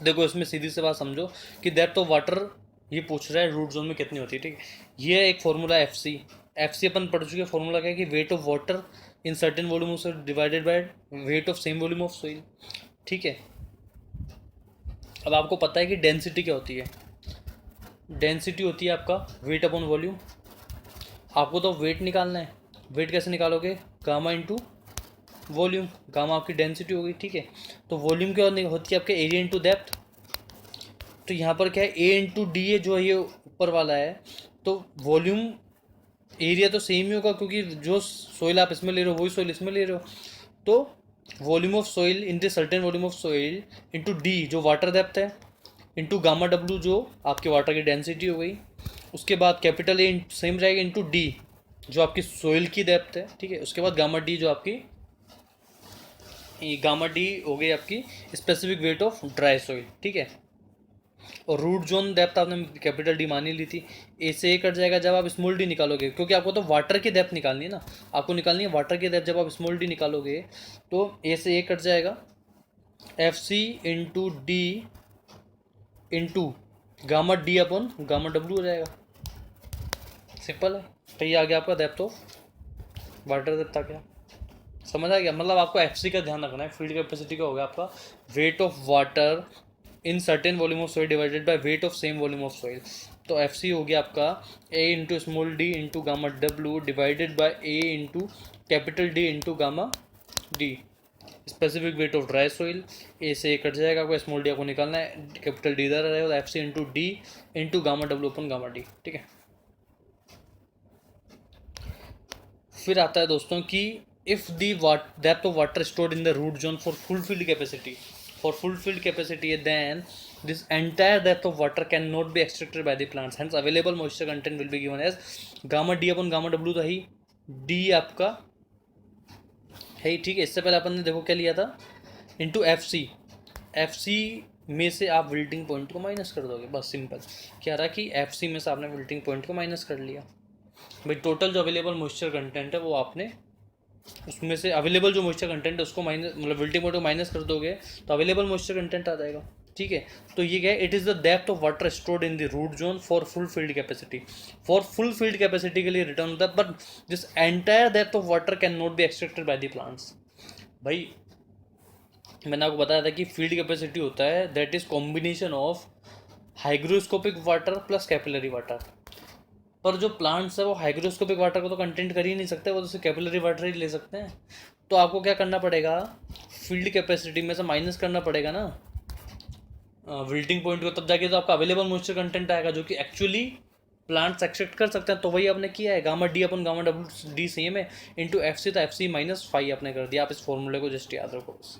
देखो इसमें सीधी सी बात समझो कि डेप्थ ऑफ वाटर ये पूछ रहा है रूट जोन में कितनी होती है। ठीक है, ये एक फॉर्मूला एफ सी। अपन पढ़ चुके, फॉर्मूला क्या है कि weight of water in certain volume of soil divided by weight of same volume of soil. ठीक है, अब आपको पता है कि डेंसिटी क्या होती है? डेंसिटी होती है आपका वेट अपॉन वॉल्यूम। आपको तो वेट निकालना है, वेट कैसे निकालोगे? गामा इंटू वॉल्यूम, गामा आपकी डेंसिटी होगी। ठीक है, तो वॉल्यूम क्या होती है आपके? Area into depth. तो यहाँ पर क्या है? ए इंटू डी ए जो है ये ऊपर वाला है, तो वॉल्यूम एरिया तो सेम ही होगा क्योंकि जो सोइल आप इसमें ले रहे हो वही सोइल इसमें ले रहे हो। तो volume of soil into certain volume of soil into D जो वाटर डेप्थ है, इंटू गामा डब्ल्यू जो आपके वाटर की डेंसिटी हो गई। उसके बाद कैपिटल ए सेम रहेगा इंटू डी जो आपकी सोइल की डेप्थ है। ठीक है, उसके बाद गामा डी जो आपकी गामा डी हो गई आपकी specific weight of dry soil. ठीक है, और रूट जोन डेप्थ आपने कैपिटल डी मानी ली थी। ए से ए कट जाएगा जब आप स्मॉल डी निकालोगे, क्योंकि आपको तो वाटर की डेप्थ निकालनी है ना, आपको निकालनी है वाटर की डेप्थ। जब आप स्मॉल डी निकालोगे तो ए से ए कट जाएगा, F C into D into gamma D upon gamma W हो जाएगा। सिंपल है, तो ये आ गया आपका डेप्थ ऑफ वाटर डेप्थ आ गया। समझ आ गया? मतलब आपको एफ सी का ध्यान रखना है। फील्ड कैपेसिटी का हो गया आपका weight of water in certain volume of soil divided by weight of same volume of soil. तो एफ सी हो गया आपका A into small D into gamma W divided by A into capital D into gamma D specific weight of dry soil. A से A cut जाएगा, आपको small D आपको निकालना है, कैपिटल डी इधर रहेगा, F C into D into gamma W upon gamma D. ठीक है, फिर आता है दोस्तों कि if the depth of water stored in the root zone for fulfilled capacity, for fulfilled capacity, then this entire depth of water cannot be extracted by the plants, hence available moisture content will be given as gamma d upon gamma w। तो ही d आपका है। ठीक है, इससे पहले अपन ने देखो क्या लिया था into F C. F C में से आप विल्टिंग पॉइंट को माइनस कर दोगे, बस सिंपल। क्या रहा कि एफ सी में से आपने विल्टिंग पॉइंट को माइनस कर लिया। भाई टोटल जो अवेलेबल मॉइस्चर कंटेंट है वो आपने उसमें से अवेलेबल जो मॉइस्चर कंटेंट है उसको माइनस, मतलब विल्टिंग पॉइंट को माइनस कर दोगे तो अवेलेबल मॉइस्चर कंटेंट आ जाएगा। ठीक है, तो ये क्या है? It is the depth of water stored in the root zone for full field capacity. For full field capacity के लिए रिटर्न होता है, but this entire depth of water can not be extracted by the plants. भाई मैंने आपको बताया था कि फील्ड कैपेसिटी होता है that is combination of hygroscopic water plus capillary water. पर जो प्लांट्स है वो हाइग्रोस्कोपिक वाटर को तो कंटेंट कर ही नहीं सकते, वो तो कैपिलरी वाटर ही ले सकते हैं। तो आपको क्या करना पड़ेगा, फील्ड कैपेसिटी में से माइनस करना पड़ेगा ना विल्टिंग पॉइंट को, तब जाके तो आपका अवेलेबल मॉइस्चर कंटेंट आएगा जो कि एक्चुअली प्लांट्स एक्सेप्ट कर सकते हैं। तो वही आपने किया है, गामा डी अपन गामा डब्ल्यू डी सेम है इंटू एफ सी, तो एफ सी माइनस फाइव आपने कर दिया। आप इस फॉर्मूले को जस्ट याद रखो बस।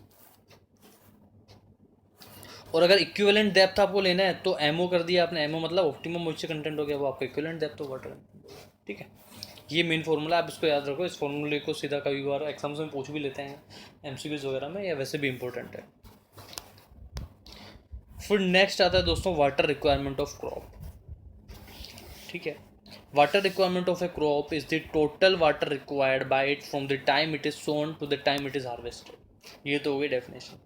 और अगर इक्विवेलेंट डेप्थ आपको लेना है तो एमओ कर दिया आपने, एमओ मतलब ऑप्टिमम मॉइस्चर कंटेंट हो गया, वो आपका इक्विवेलेंट डेप्थ ऑफ वाटर। ठीक है, ये मेन फॉर्मूला, आप इसको याद रखो। इस फॉर्मूले को सीधा कभी बार एग्जाम्स में पूछ भी लेते हैं एमसीक्यूज वगैरह में, या वैसे भी इंपॉर्टेंट है। फिर नेक्स्ट आता है दोस्तों वाटर रिक्वायरमेंट ऑफ क्रॉप। ठीक है, water requirement of a crop is the total water required by it from the time it is sown to the time it is harvested. ये तो हो गई डेफिनेशन।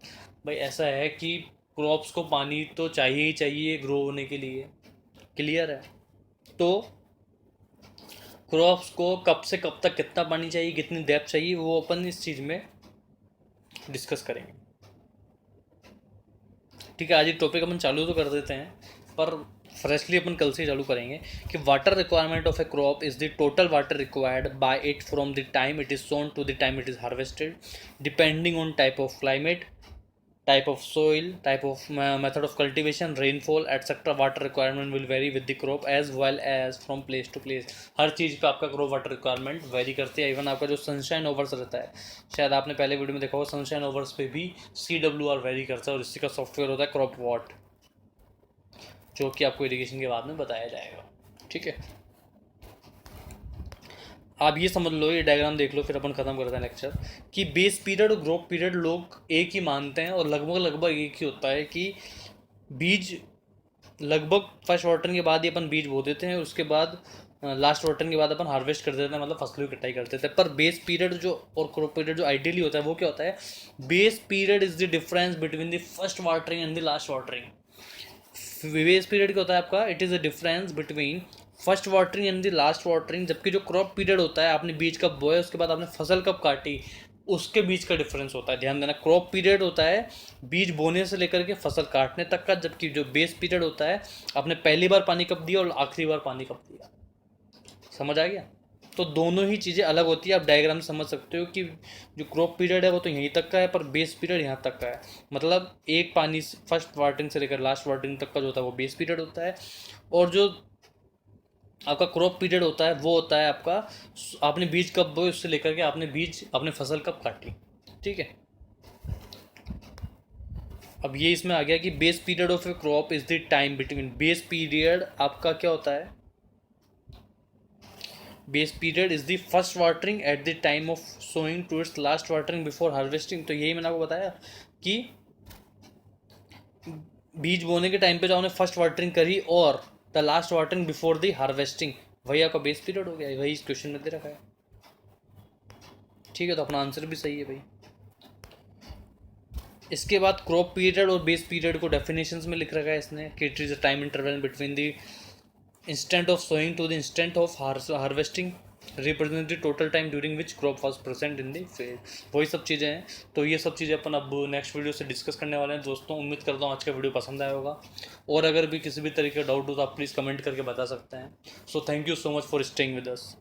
भाई ऐसा है कि क्रॉप्स को पानी तो चाहिए ही चाहिए ग्रो होने के लिए, क्लियर है। तो क्रॉप्स को कब से कब तक कितना पानी चाहिए, कितनी डेप्थ चाहिए, वो अपन इस चीज़ में डिस्कस करेंगे। ठीक है, आज ये टॉपिक अपन चालू तो कर देते हैं, पर फ्रेशली अपन कल से चालू करेंगे कि water requirement of a crop is the total water required by it from the time it is sown to the time it is harvested, depending on type of climate, type of soil, type of method of cultivation, rainfall etc. Water requirement will vary with the crop as well as from place to place। हर चीज़ पे आपका crop water requirement very करती है। Even आपका जो sunshine overs रहता है, शायद आपने पहले वीडियो में देखा होगा, सनशाइन ओवर्स पे भी CWR वेरी करता है, और इसी का सॉफ्टवेयर होता है क्रॉप वॉट, जो कि आपको इरिगेशन के बाद में बताया जाएगा। ठीक है, आप ये समझ लो, ये डायग्राम देख लो, फिर अपन खत्म करते हैं लेक्चर, कि बेस पीरियड और ग्रोथ पीरियड लोग एक ही मानते हैं, और लगभग एक ही होता है कि बीज लगभग फर्स्ट वाटरिंग के बाद ही अपन बीज बो देते हैं, उसके बाद लास्ट वाटरिंग के बाद अपन हार्वेस्ट कर देते हैं, मतलब फसलों की कटाई कर देते हैं। पर बेस पीरियड जो और क्रॉप पीरियड जो आइडियली होता है वो क्या होता है, base period is the difference between the first watering and the last watering. Base period क्या होता है आपका, it is the difference between first watering and the last watering. जबकि जो क्रॉप पीरियड होता है, आपने बीज कब बोया, उसके बाद आपने फसल कब काटी, उसके बीच का डिफरेंस होता है। ध्यान देना, क्रॉप पीरियड होता है बीज बोने से लेकर के फसल काटने तक का, जबकि जो बेस पीरियड होता है आपने पहली बार पानी कब दिया और आखिरी बार पानी कब दिया। समझ आ गया? तो दोनों ही चीज़ें अलग होती है। आप डायग्राम समझ सकते हो कि जो क्रॉप पीरियड है वो तो यहीं तक का है, पर बेस पीरियड यहाँ तक का है। मतलब एक पानी फर्स्ट वाटरिंग से लेकर लास्ट वाटरिंग तक का जो होता है वो बेस पीरियड होता है, और जो आपका क्रॉप पीरियड होता है वो होता है आपका आपने बीज कब बोए उससे लेकर के आपने फसल कब काटी। ठीक है, अब ये इसमें आ गया कि base period of a crop is the time between, base period आपका क्या होता है, base period is the first watering at the time of sowing to its last watering before harvesting. तो यही मैंने आपको बताया कि बीज बोने के टाइम पे जो आपने फर्स्ट वाटरिंग करी और the last watering before the harvesting, वही आपका बेस पीरियड हो गया, वही इस क्वेश्चन में दे रखा है। ठीक है, तो अपना आंसर भी सही है भाई। इसके बाद क्रॉप पीरियड और बेस पीरियड को डेफिनेशंस में लिख रखा है इसने कि it is a time interval between the instant of sowing to the instant of harvesting, represent the total time during which crop was present in the field. वही सब चीज़ें हैं। तो ये सब चीज़ें अपन अब नेक्स्ट वीडियो से डिस्कस करने वाले हैं दोस्तों। उम्मीद करता हूँ आज का वीडियो पसंद आया होगा, और अगर भी किसी भी तरीके का डाउट हो तो आप प्लीज़ कमेंट करके बता सकते हैं। So thank you so much for staying with us.